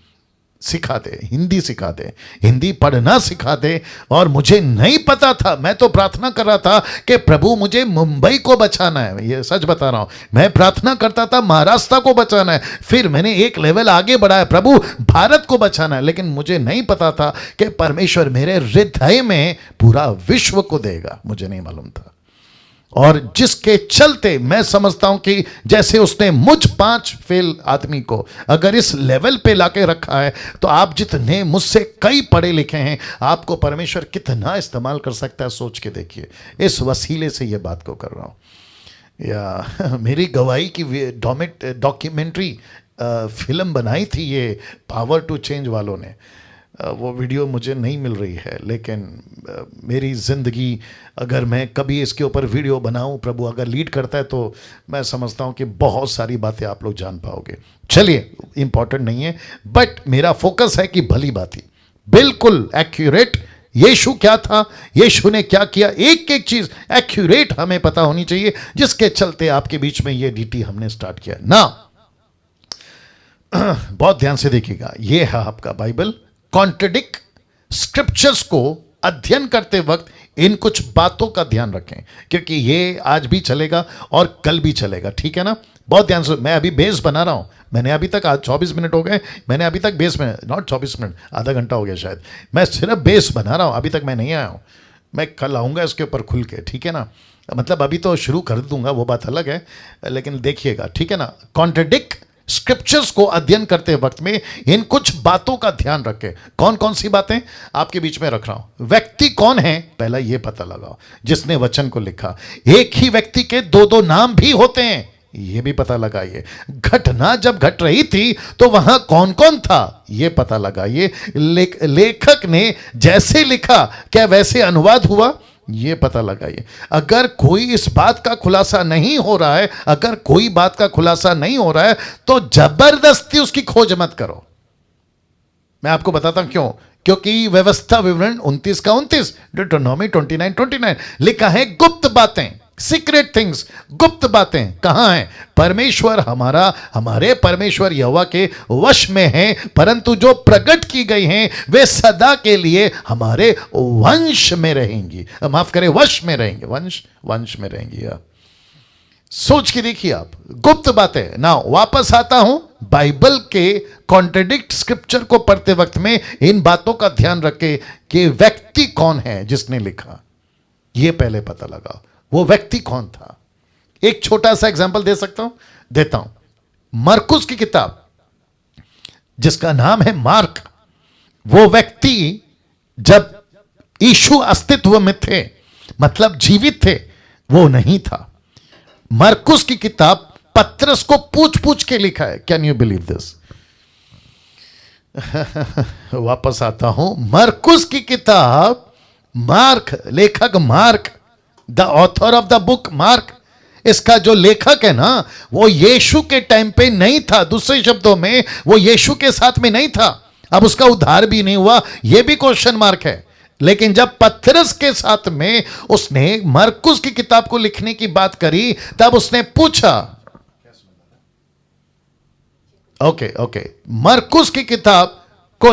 S1: सिखा दे, हिंदी सिखा दे, हिंदी पढ़ना सिखा दे। और मुझे नहीं पता था, मैं तो प्रार्थना कर रहा था कि प्रभु मुझे मुंबई को बचाना है, ये सच बता रहा हूं। मैं प्रार्थना करता था महाराष्ट्र को बचाना है, फिर मैंने एक लेवल आगे बढ़ाया, प्रभु भारत को बचाना है। लेकिन मुझे नहीं पता था कि परमेश्वर मेरे हृदय में पूरा विश्व को देगा, मुझे नहीं मालूम था। और जिसके चलते मैं समझता हूं कि जैसे उसने मुझ 5 फेल आदमी को अगर इस लेवल पे लाके रखा है, तो आप जितने मुझसे कई पढ़े लिखे हैं, आपको परमेश्वर कितना इस्तेमाल कर सकता है सोच के देखिए। इस वसीले से ये बात को कर रहा हूं। या मेरी गवाही की डॉक्यूमेंट्री फिल्म बनाई थी ये पावर टू चेंज वालों ने, वो वीडियो मुझे नहीं मिल रही है, लेकिन मेरी ज़िंदगी, अगर मैं कभी इसके ऊपर वीडियो बनाऊं, प्रभु अगर लीड करता है, तो मैं समझता हूं कि बहुत सारी बातें आप लोग जान पाओगे। चलिए, इंपॉर्टेंट नहीं है, बट मेरा फोकस है कि भली बातें बिल्कुल एक्यूरेट, यीशु क्या था, यीशु ने क्या किया, एक एक चीज़ एक्यूरेट हमें पता होनी चाहिए, जिसके चलते आपके बीच में ये डीटी हमने स्टार्ट किया ना। बहुत ध्यान से देखिएगा, ये है आपका बाइबल। कॉन्ट्रडिक्ट स्क्रिप्चर्स को अध्ययन करते वक्त इन कुछ बातों का ध्यान रखें, क्योंकि ये आज भी चलेगा और कल भी चलेगा, ठीक है ना। बहुत ध्यान से, मैं अभी बेस बना रहा हूं, मैंने अभी तक, आज 24 मिनट हो गए, मैंने अभी तक बेस में, नॉट 24 मिनट, आधा घंटा हो गया शायद, मैं सिर्फ बेस बना रहा हूं, अभी तक मैं नहीं आया हूं। मैं कल आऊँगा इसके ऊपर खुल के, ठीक है ना। मतलब अभी तो शुरू कर दूंगा, वो बात अलग है, लेकिन देखिएगा, ठीक है ना। कॉन्ट्रडिक्ट स्क्रिप्चर्स को अध्ययन करते वक्त में इन कुछ बातों का ध्यान रखें। कौन कौन सी बातें आपके बीच में रख रहा हूं। व्यक्ति कौन है, पहला यह पता लगाओ जिसने वचन को लिखा। एक ही व्यक्ति के दो दो नाम भी होते हैं, यह भी पता लगाइए। घटना जब घट रही थी तो वहां कौन कौन था, यह पता लगाइए। लेखक ने जैसे लिखा क्या वैसे अनुवाद हुआ, ये पता लगाइए। अगर कोई इस बात का खुलासा नहीं हो रहा है, अगर कोई बात का खुलासा नहीं हो रहा है तो जबरदस्ती उसकी खोज मत करो। मैं आपको बताता हूं क्यों। क्योंकि व्यवस्था विवरण 29 का 29, डिटरोनॉमी 29:29 लिखा है गुप्त बातें, सीक्रेट थिंग्स, गुप्त बातें कहां हैं? परमेश्वर हमारे परमेश्वर यहोवा के वश में हैं, परंतु जो प्रकट की गई हैं वे सदा के लिए हमारे वंश में रहेंगी। माफ करें, वश में रहेंगे, वंश में रहेंगी। सोच के देखिए आप, गुप्त बातें ना। वापस आता हूं, बाइबल के कॉन्ट्रडिक्ट स्क्रिप्चर को पढ़ते वक्त में इन बातों का ध्यान रखें कि व्यक्ति कौन है जिसने लिखा, यह पहले पता लगाओ। वो व्यक्ति कौन था? एक छोटा सा एग्जांपल दे सकता हूं, देता हूं। मरकुस की किताब जिसका नाम है मार्क, वो व्यक्ति जब यीशु अस्तित्व में थे, मतलब जीवित थे, वो नहीं था। मरकुस की किताब पत्रस को पूछ पूछ के लिखा है। Can you believe this? वापस आता हूं, मरकुस की किताब, मार्क, लेखक mark, the author of the book mark, इसका जो लेखक है ना, वो यीशु के टाइम पे नहीं था। दूसरे शब्दों में वो यीशु के साथ में नहीं था। अब उसका उद्धार भी नहीं हुआ, ये भी क्वेश्चन मार्क है। लेकिन जब पतरस के साथ में उसने मरकुस की किताब को लिखने की बात करी, तब उसने पूछा, ओके, मरकुस की किताब को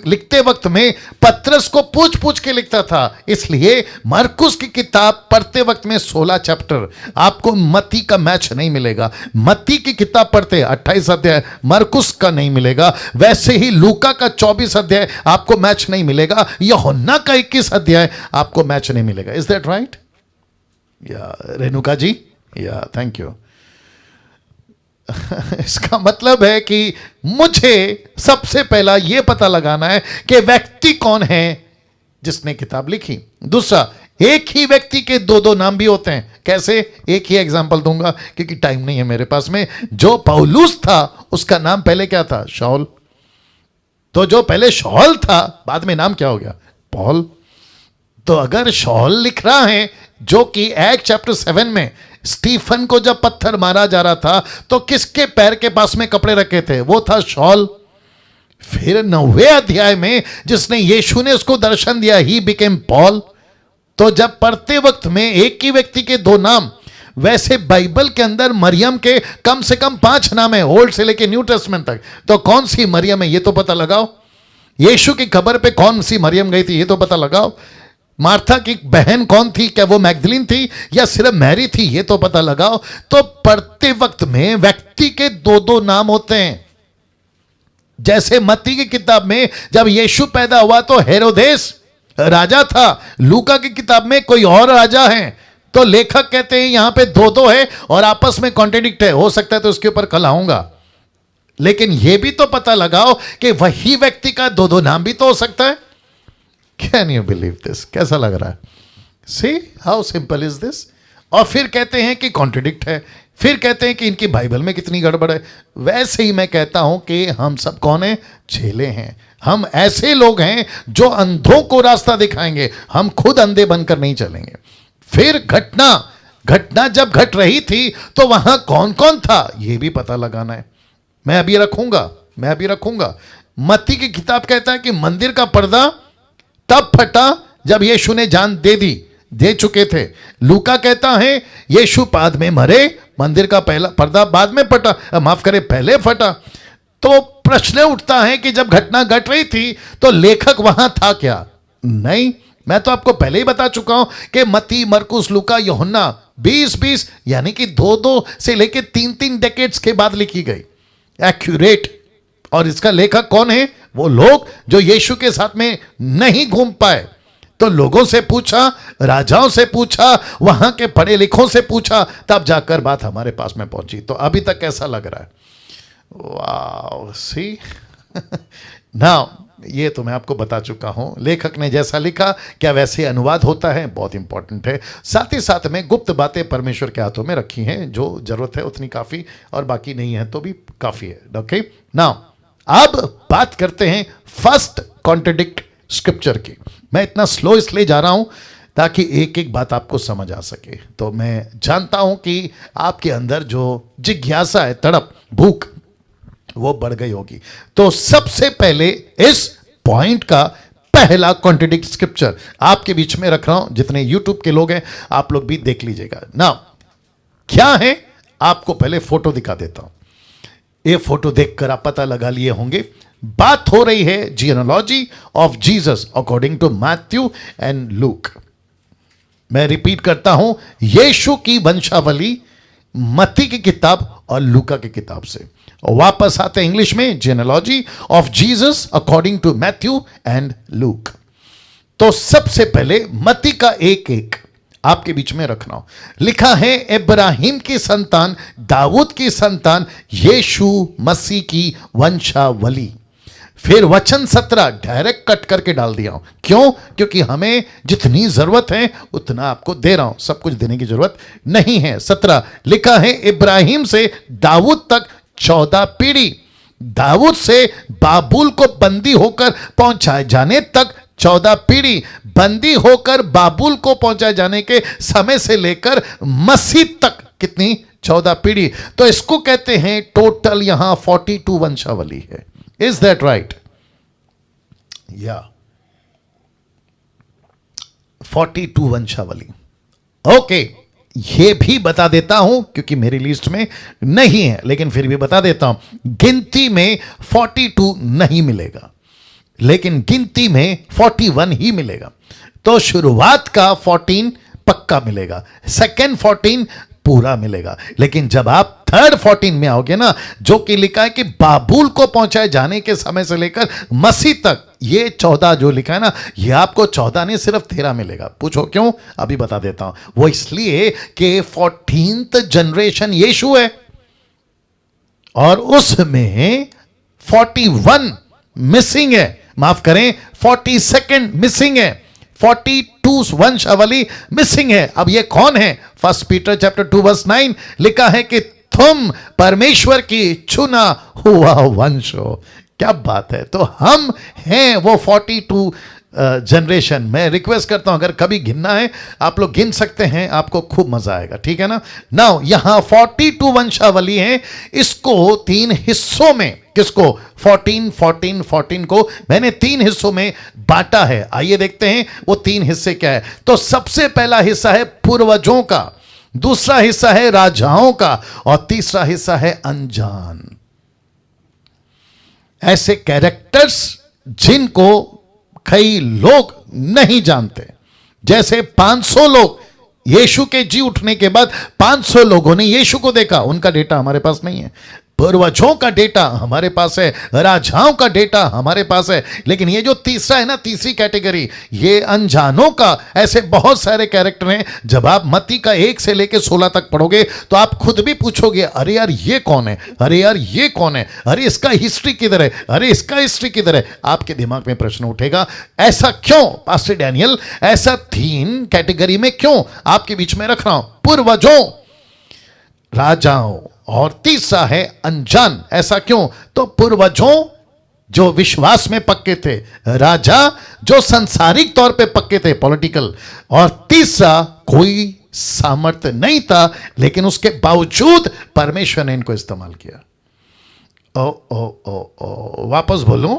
S1: लिखते वक्त में पतरस को पूछ पूछ के लिखता था। इसलिए मरकुस की किताब पढ़ते वक्त में 16 चैप्टर आपको मत्ती का मैच नहीं मिलेगा। मत्ती की किताब पढ़ते 28 अध्याय मरकुस का नहीं मिलेगा। वैसे ही लूका का 24 अध्याय आपको मैच नहीं मिलेगा। यूहन्ना का 21 अध्याय आपको मैच नहीं मिलेगा। Is that right? या रेणुका जी, या थैंक यू। इसका मतलब है कि मुझे सबसे पहला यह पता लगाना है कि व्यक्ति कौन है जिसने किताब लिखी। दूसरा, एक ही व्यक्ति के दो दो नाम भी होते हैं। कैसे? एक ही एग्जांपल दूंगा क्योंकि टाइम नहीं है मेरे पास में। जो पौलुस था उसका नाम पहले क्या था? शाऊल। तो जो पहले शाऊल था बाद में नाम क्या हो गया? पौल। तो अगर शाऊल लिख रहा है, जो कि एक्ट चैप्टर 7 में स्टीफन को जब पत्थर मारा जा रहा था तो किसके पैर के पास में कपड़े रखे थे? वो था शाऊल। फिर 9वें अध्याय में जिसने यीशु ने उसको दर्शन दिया, ही बिकेम पॉल। तो जब पढ़ते वक्त में एक ही व्यक्ति के दो नाम, वैसे बाइबल के अंदर मरियम के कम से कम 5 नाम है, ओल्ड से लेके न्यू टेस्टमेंट तक। तो कौन सी मरियम है ये तो पता लगाओ। यीशु की खबर पे कौन सी मरियम गई थी ये तो पता लगाओ। मार्था की बहन कौन थी? क्या वो मैगदलीन थी या सिर्फ मैरी थी? ये तो पता लगाओ। तो पढ़ते वक्त में व्यक्ति के दो दो नाम होते हैं। जैसे मत्ती की किताब में जब यीशु पैदा हुआ तो हेरोदेस राजा था, लूका की किताब में कोई और राजा है। तो लेखक कहते हैं यहां पे दो दो है और आपस में कॉन्ट्रडिक्ट है। हो सकता है तो उसके ऊपर कल आऊंगा। लेकिन यह भी तो पता लगाओ कि वही व्यक्ति का दो दो नाम भी तो हो सकता है। Can you believe this? कैसा लग रहा है? See how simple is this. और फिर कहते हैं कि कॉन्ट्रडिक्ट है, फिर कहते हैं कि इनकी बाइबल में कितनी गड़बड़ है। वैसे ही मैं कहता हूं कि हम सब कौन है? चेले हैं। हम ऐसे लोग हैं जो अंधों को रास्ता दिखाएंगे, हम खुद अंधे बनकर नहीं चलेंगे। फिर घटना जब घट रही थी तो वहां कौन कौन था यह भी पता लगाना है। मैं अभी रखूंगा। मत्ती की किताब कहता है कि मंदिर का पर्दा तब फटा जब यीशु ने जान दे चुके थे। लूका कहता है यीशु बाद में मरे, मंदिर का पहला पर्दा बाद में फटा, माफ करें पहले फटा। तो प्रश्न उठता है कि जब घटना घट रही थी तो लेखक वहां था क्या? नहीं, मैं तो आपको पहले ही बता चुका हूं कि मत्ती, मरकुस, लूका, यूहन्ना 20 यानी कि 2 से लेके 3 डेकेड्स के बाद लिखी गई, एक्यूरेट। और इसका लेखक कौन है? वो लोग जो यीशु के साथ में नहीं घूम पाए। तो लोगों से पूछा, राजाओं से पूछा, वहां के पढ़े लिखों से पूछा, तब जाकर बात हमारे पास में पहुंची। तो अभी तक कैसा लग रहा है? वाह, सी नाउ ये तो मैं आपको बता चुका हूं, लेखक ने जैसा लिखा क्या वैसे अनुवाद होता है, बहुत इंपॉर्टेंट है। साथ ही साथ में गुप्त बातें परमेश्वर के हाथों में रखी हैं, जो जरूरत है उतनी काफी, और बाकी नहीं है तो भी काफी है। ओके, नाउ अब बात करते हैं फर्स्ट कॉन्ट्रडिक्ट स्क्रिप्चर की। मैं इतना स्लो इसलिए जा रहा हूं ताकि एक एक बात आपको समझ आ सके। तो मैं जानता हूं कि आपके अंदर जो जिज्ञासा है, तड़प, भूख, वो बढ़ गई होगी। तो सबसे पहले इस पॉइंट का पहला कॉन्ट्रडिक्ट स्क्रिप्चर आपके बीच में रख रहा हूं। जितने यूट्यूब के लोग हैं आप लोग भी देख लीजिएगा ना। क्या है, आपको पहले फोटो दिखा देता हूं। ये फोटो देखकर आप पता लगा लिए होंगे, बात हो रही है genealogy of Jesus according to Matthew and Luke. मैं रिपीट करता हूं, यीशु की वंशावली मत्ती की किताब और लूका की किताब से। वापस आते हैं इंग्लिश में, genealogy of Jesus according to Matthew and Luke. तो सबसे पहले मत्ती का एक एक आपके बीच में रखना हो। लिखा है इब्राहिम की संतान, दाऊद की संतान, यीशु मसीह की वंशावली। फिर वचन 17 डायरेक्ट कट करके डाल दिया हूं। क्यों? क्योंकि हमें जितनी जरूरत है उतना आपको दे रहा हूं, सब कुछ देने की जरूरत नहीं है। 17 लिखा है इब्राहिम से दाऊद तक 14 पीढ़ी, दाऊद से बाबुल को बंदी होकर पहुंचाए जाने तक 14 पीढ़ी, बंदी होकर बाबुल को पहुंचाए जाने के समय से लेकर मसीह तक कितनी? 14 पीढ़ी। तो इसको कहते हैं टोटल यहां 42 वंशावली है। Is that right? या 42 वंशावली। ओके, ये भी बता देता हूं क्योंकि मेरी लिस्ट में नहीं है, लेकिन फिर भी बता देता हूं। गिनती में 42 नहीं मिलेगा, लेकिन गिनती में 41 ही मिलेगा। तो शुरुआत का 14 पक्का मिलेगा, सेकेंड 14 पूरा मिलेगा। लेकिन जब आप थर्ड 14 में आओगे ना, जो कि लिखा है कि बाबुल को पहुंचाए जाने के समय से लेकर मसीह तक, ये 14 जो लिखा है ना, ये आपको 14 नहीं सिर्फ 13 मिलेगा। पूछो क्यों? अभी बता देता हूं। वो इसलिए कि 14th जनरेशन यीशु है और उसमें 41 मिसिंग है, माफ करें 42nd मिसिंग है, 42 वंशावली मिसिंग है। अब ये कौन है? 1 पीटर चैप्टर 2 वर्स 9 लिखा है कि तुम परमेश्वर की चुना हुआ वंश हो। क्या बात है! तो हम हैं वो 42 जनरेशन। मैं रिक्वेस्ट करता हूं अगर कभी गिनना है आप लोग गिन सकते हैं, आपको खूब मजा आएगा, ठीक है ना। नाउ यहां 42 वंशावली है, इसको 3 हिस्सों में, किसको? 14 14 14 को मैंने 3 हिस्सों में बांटा है। आइए देखते हैं वो 3 हिस्से क्या है। तो सबसे पहला हिस्सा है पूर्वजों का, दूसरा हिस्सा है राजाओं का, और तीसरा हिस्सा है अनजान। ऐसे कैरेक्टर्स जिनको कई लोग नहीं जानते। जैसे 500 लोग यीशु के जी उठने के बाद 500 लोगों ने यीशु को देखा, उनका डेटा हमारे पास नहीं है। पूर्वजों का डेटा हमारे पास है, राजाओं का डेटा हमारे पास है। लेकिन ये जो तीसरा है ना, तीसरी कैटेगरी, ये अनजानों का। ऐसे बहुत सारे कैरेक्टर हैं, जब आप मत्ती का 1 से लेकर 16 तक पढ़ोगे तो आप खुद भी पूछोगे, अरे यार ये कौन है, अरे यार ये कौन है, अरे इसका हिस्ट्री किधर है, अरे इसका हिस्ट्री किधर है। आपके दिमाग में प्रश्न उठेगा, ऐसा क्यों पास्टर डैनियल? ऐसा 3 कैटेगरी में क्यों आपके बीच में रख रहा हूं? पूर्वजों, राजाओं, और तीसरा है अनजान। ऐसा क्यों? तो पूर्वजों जो विश्वास में पक्के थे, राजा जो सांसारिक तौर पे पक्के थे, पॉलिटिकल, और तीसरा कोई सामर्थ्य नहीं था लेकिन उसके बावजूद परमेश्वर ने इनको इस्तेमाल किया। ओ ओ ओ ओ वापस बोलूं,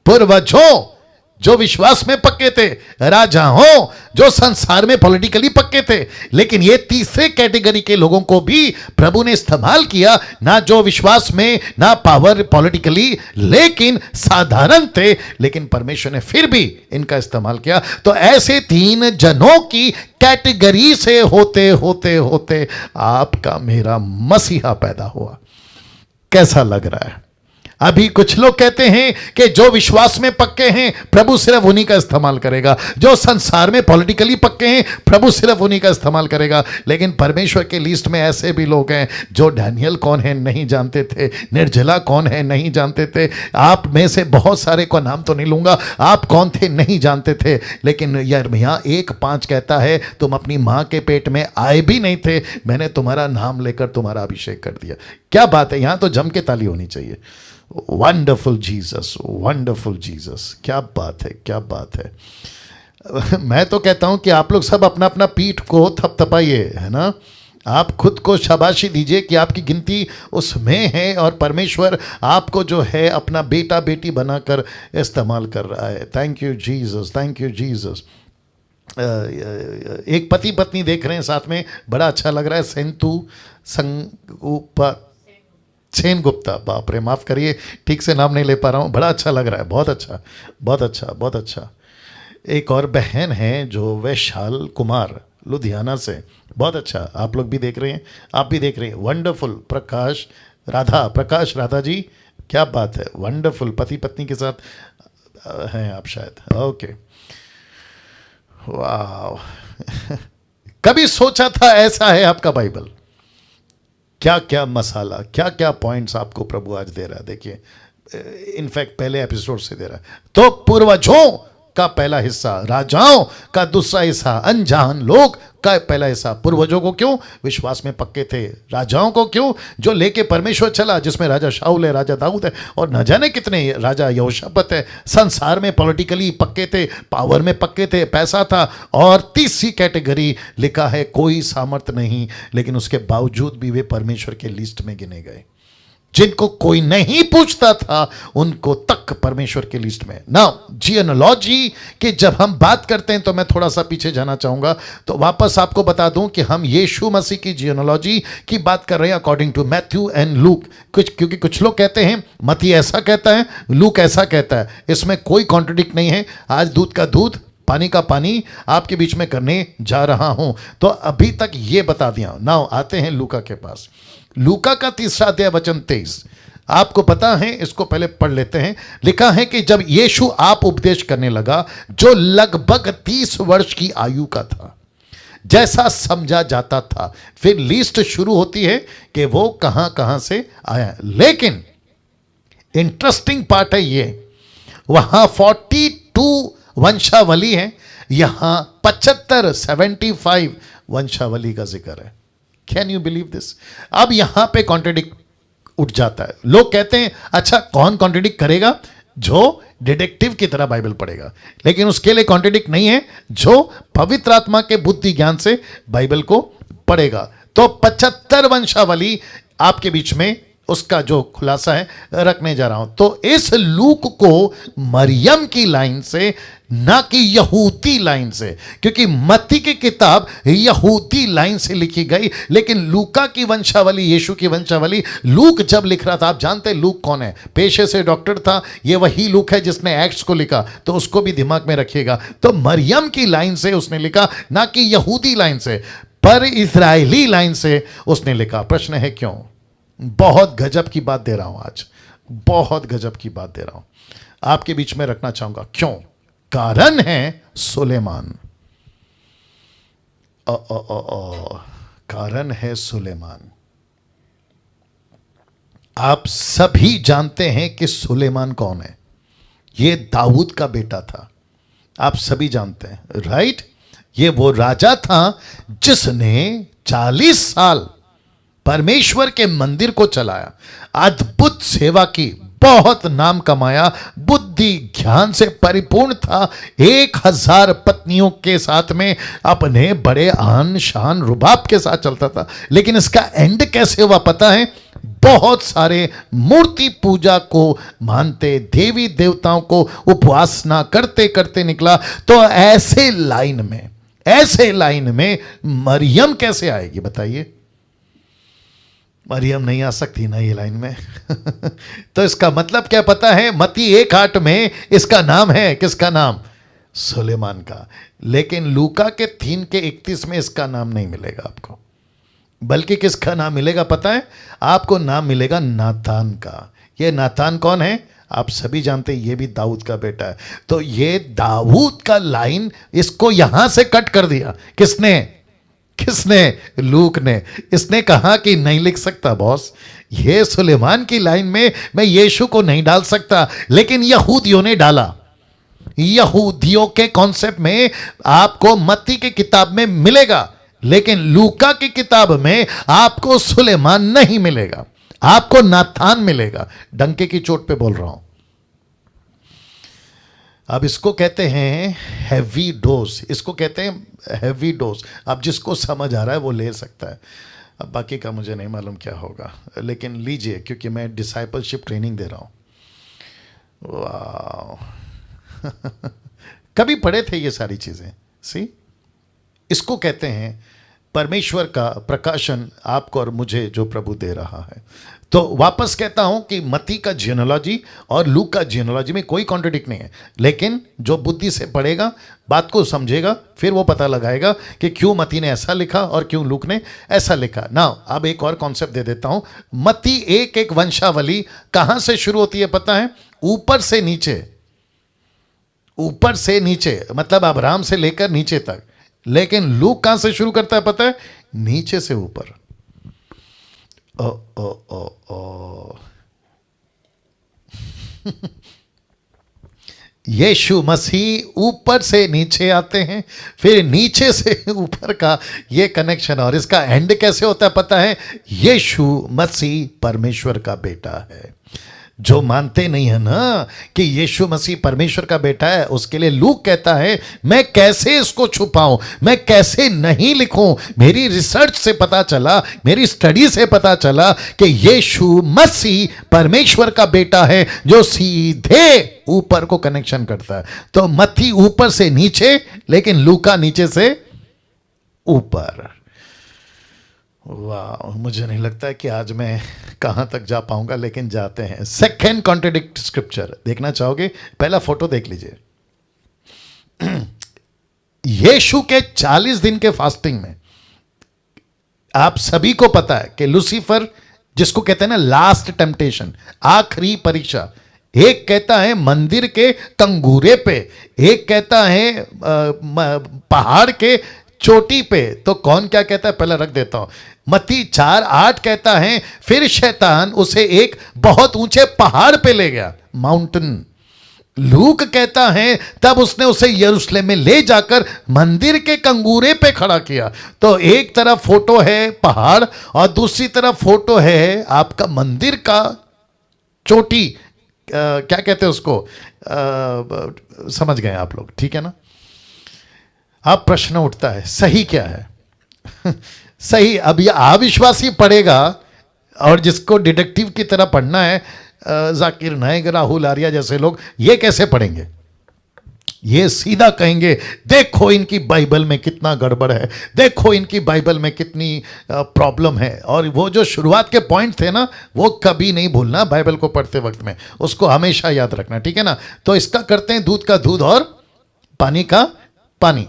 S1: पूर्वजों जो विश्वास में पक्के थे, राजा हो जो संसार में पॉलिटिकली पक्के थे, लेकिन ये तीसरे कैटेगरी के लोगों को भी प्रभु ने इस्तेमाल किया, ना जो विश्वास में, ना पावर पॉलिटिकली, लेकिन साधारण थे, लेकिन परमेश्वर ने फिर भी इनका इस्तेमाल किया। तो ऐसे 3 जनों की कैटेगरी से होते होते होते आपका मेरा मसीहा पैदा हुआ। कैसा लग रहा है? अभी कुछ लोग कहते हैं कि जो विश्वास में पक्के हैं प्रभु सिर्फ उन्हीं का इस्तेमाल करेगा, जो संसार में पॉलिटिकली पक्के हैं प्रभु सिर्फ उन्हीं का इस्तेमाल करेगा। लेकिन परमेश्वर के लिस्ट में ऐसे भी लोग हैं जो डैनियल कौन है नहीं जानते थे, निर्जला कौन है नहीं जानते थे। आप में से बहुत सारे को नाम तो नहीं लूंगा, आप कौन थे नहीं जानते थे, लेकिन यिर्मयाह 1:5 कहता है तुम अपनी मां के पेट में आए भी नहीं थे, मैंने तुम्हारा नाम लेकर तुम्हारा अभिषेक कर दिया। क्या बात है, यहां तो जम के ताली होनी चाहिए। वंडरफुल जीसस, वंडरफुल जीसस, क्या बात है, क्या बात है। मैं तो कहता हूं कि आप लोग सब अपना अपना पीठ को थपथपाइए, है ना, आप खुद को शाबाशी दीजिए कि आपकी गिनती उसमें है और परमेश्वर आपको जो है अपना बेटा बेटी बनाकर इस्तेमाल कर रहा है। Thank you Jesus, thank you Jesus. एक पति पत्नी देख रहे हैं साथ में, बड़ा अच्छा लग रहा है। सेन गुप्ता, बाप रे माफ़ करिए ठीक से नाम नहीं ले पा रहा हूँ, बड़ा अच्छा लग रहा है, बहुत अच्छा, बहुत अच्छा, बहुत अच्छा। एक और बहन है जो वैशाल कुमार लुधियाना से, बहुत अच्छा, आप लोग भी देख रहे हैं, आप भी देख रहे हैं, वंडरफुल। प्रकाश राधा जी, क्या बात है, वंडरफुल। पति पत्नी के साथ हैं आप शायद, ओके, वाह। कभी सोचा था ऐसा है आपका बाइबल? क्या क्या मसाला, क्या क्या पॉइंट्स आपको प्रभु आज दे रहा है। देखिए, इनफैक्ट पहले एपिसोड से दे रहा है। तो पूर्वजों का पहला हिस्सा, राजाओं का दूसरा हिस्सा, अनजान लोग का पहला हिस्सा। पूर्वजों को क्यों? विश्वास में पक्के थे। राजाओं को क्यों? जो लेके परमेश्वर चला, जिसमें राजा शाऊल है, राजा दाऊद है और न जाने कितने, राजा यहोशापात है। संसार में पॉलिटिकली पक्के थे, पावर में पक्के थे, पैसा था। और तीसरी कैटेगरी लिखा है कोई सामर्थ नहीं, लेकिन उसके बावजूद भी वे परमेश्वर के लिस्ट में गिने गए। जिनको कोई नहीं पूछता था उनको तक परमेश्वर के लिस्ट में। नाउ जियोलॉजी के जब हम बात करते हैं तो मैं थोड़ा सा पीछे जाना चाहूंगा, तो वापस आपको बता दूं कि हम यीशु मसीह की जियोलॉजी की बात कर रहे हैं according to Matthew and Luke. क्योंकि कुछ लोग कहते हैं मती ऐसा कहता है, लूक ऐसा कहता है, इसमें कोई कॉन्ट्रडिक्ट नहीं है। आज दूध का दूध, पानी का पानी आपके बीच में करने जा रहा हूं। तो अभी तक ये बता दिया। नाउ आते हैं लूका के पास। लूका का 3 अध्याय वचन 23, आपको पता है, इसको पहले पढ़ लेते हैं। लिखा है कि जब यीशु आप उपदेश करने लगा, जो लगभग 30 वर्ष की आयु का था, जैसा समझा जाता था। फिर लिस्ट शुरू होती है कि वो कहां कहां से आया। लेकिन इंटरेस्टिंग पार्ट है ये, वहां 42 वंशावली है, यहां 75 वंशावली का जिक्र है। Can you believe this? अब यहां पे कॉन्ट्रडिक्ट उठ जाता है। लोग कहते हैं अच्छा कौन कॉन्ट्रडिक्ट करेगा? जो डिटेक्टिव की तरह बाइबल पढ़ेगा। लेकिन उसके लिए कॉन्ट्रडिक्ट नहीं है जो पवित्र आत्मा के बुद्धि ज्ञान से बाइबल को पढ़ेगा। तो 75 वंशावली आपके बीच में उसका जो खुलासा है रखने जा रहा हूं। तो इस लूक को मरियम की लाइन से, ना कि यहूदी लाइन से, क्योंकि मत्ती की किताब यहूदी लाइन से लिखी गई, लेकिन लूका की वंशावली, यीशु की वंशावली, लूक जब लिख रहा था, आप जानते हैं लूक कौन है? पेशे से डॉक्टर था। ये वही लूक है जिसने एक्ट्स को लिखा, तो उसको भी दिमाग में रखिएगा। तो मरियम की लाइन से उसने लिखा, ना कि यहूदी लाइन से, पर इस्राएली लाइन से उसने लिखा। प्रश्न है क्यों? बहुत गजब की बात दे रहा हूं आज, बहुत गजब की बात दे रहा हूं, आपके बीच में रखना चाहूंगा। क्यों? कारण है सुलेमान। कारण है सुलेमान। आप सभी जानते हैं कि सुलेमान कौन है? ये दाऊद का बेटा था, आप सभी जानते हैं, राइट? ये वो राजा था जिसने 40 साल परमेश्वर के मंदिर को चलाया, अद्भुत सेवा की, बहुत नाम कमाया, बुद्धि ज्ञान से परिपूर्ण था, 1000 पत्नियों के साथ में अपने बड़े आन शान रुबाब के साथ चलता था। लेकिन इसका एंड कैसे हुआ पता है? बहुत सारे मूर्ति पूजा को मानते, देवी देवताओं को उपासना करते करते निकला। तो ऐसे लाइन में मरियम कैसे आएगी बताइए? मरियम नहीं आ सकती ना ये लाइन में। तो इसका मतलब क्या पता है? मत्ती 1:8 में इसका नाम है, किसका नाम? सुलेमान का। लेकिन लूका के 3:31 में इसका नाम नहीं मिलेगा आपको, बल्कि किसका नाम मिलेगा पता है? आपको नाम मिलेगा नातान का। ये नातान कौन है? आप सभी जानते हैं, ये भी दाऊद का बेटा है। तो ये दाऊद का लाइन, इसको यहां से कट कर दिया। किसने? लूक ने। इसने कहा कि नहीं लिख सकता बॉस, ये सुलेमान की लाइन में मैं यीशु को नहीं डाल सकता, लेकिन यहूदियों ने डाला। यहूदियों के कॉन्सेप्ट में आपको मत्ती की किताब में मिलेगा, लेकिन लूका की किताब में आपको सुलेमान नहीं मिलेगा, आपको नाथान मिलेगा। डंके की चोट पे बोल रहा हूं। अब इसको कहते हैं हैवी डोज, इसको कहते हैं हैवी डोज। अब जिसको समझ आ रहा है वो ले सकता है, अब बाकी का मुझे नहीं मालूम क्या होगा, लेकिन लीजिए, क्योंकि मैं डिसाइपलशिप ट्रेनिंग दे रहा हूं। वाह कभी पढ़े थे ये सारी चीजें? सी, इसको कहते हैं परमेश्वर का प्रकाशन आपको और मुझे जो प्रभु दे रहा है। तो वापस कहता हूं कि मत्ती का जियोलॉजी और लूक का जियोलॉजी में कोई कॉन्ट्रडिक्ट नहीं है, लेकिन जो बुद्धि से पढ़ेगा, बात को समझेगा, फिर वो पता लगाएगा कि क्यों मत्ती ने ऐसा लिखा और क्यों लूक ने ऐसा लिखा ना। अब एक और कॉन्सेप्ट दे देता हूं। मत्ती एक एक वंशावली कहां से शुरू होती है पता है? ऊपर से नीचे, ऊपर से नीचे, मतलब अब्राहम से लेकर नीचे तक। लेकिन लूक कहां से शुरू करता है पता है? नीचे से ऊपर। ओ ओ ओ ओ यीशु मसीह ऊपर से नीचे आते हैं, फिर नीचे से ऊपर का ये कनेक्शन। और इसका एंड कैसे होता है पता है? यीशु मसीह परमेश्वर का बेटा है। जो मानते नहीं है ना कि यीशु मसीह परमेश्वर का बेटा है, उसके लिए लूक कहता है मैं कैसे इसको छुपाऊं, मैं कैसे नहीं लिखूं। मेरी रिसर्च से पता चला, मेरी स्टडी से पता चला कि यीशु मसीह परमेश्वर का बेटा है, जो सीधे ऊपर को कनेक्शन करता है। तो मत्ती ऊपर से नीचे, लेकिन लूका नीचे से ऊपर। वाह, मुझे नहीं लगता है कि आज मैं कहां तक जा पाऊंगा, लेकिन जाते हैं। सेकेंड कॉन्ट्रडिक्ट स्क्रिप्चर देखना चाहोगे? पहला फोटो देख लीजिए। यीशु के 40 दिन के फास्टिंग में आप सभी को पता है कि लूसीफर, जिसको कहते हैं ना लास्ट टेम्पटेशन, आखिरी परीक्षा, एक कहता है मंदिर के कंगूरे पे, एक कहता है पहाड़ के चोटी पे। तो कौन क्या कहता है पहले रख देता हूं। मत्ती 4:8 कहता है फिर शैतान उसे एक बहुत ऊंचे पहाड़ पे ले गया, माउंटेन। लूक कहता है तब उसने उसे यरूशलेम में ले जाकर मंदिर के कंगूरे पे खड़ा किया। तो एक तरफ फोटो है पहाड़ और दूसरी तरफ फोटो है आपका मंदिर का चोटी, क्या कहते हैं उसको, समझ गए आप लोग, ठीक है ना? अब प्रश्न उठता है सही क्या है? सही, अब ये अविश्वासी पढ़ेगा और जिसको डिटेक्टिव की तरह पढ़ना है, जाकिर नायक, राहुल आर्या जैसे लोग, ये कैसे पढ़ेंगे? ये सीधा कहेंगे देखो इनकी बाइबल में कितना गड़बड़ है, देखो इनकी बाइबल में कितनी प्रॉब्लम है। और वो जो शुरुआत के पॉइंट थे ना, वो कभी नहीं भूलना बाइबल को पढ़ते वक्त में, उसको हमेशा याद रखना, ठीक है ना? तो इसका करते हैं दूध का दूध और पानी का पानी।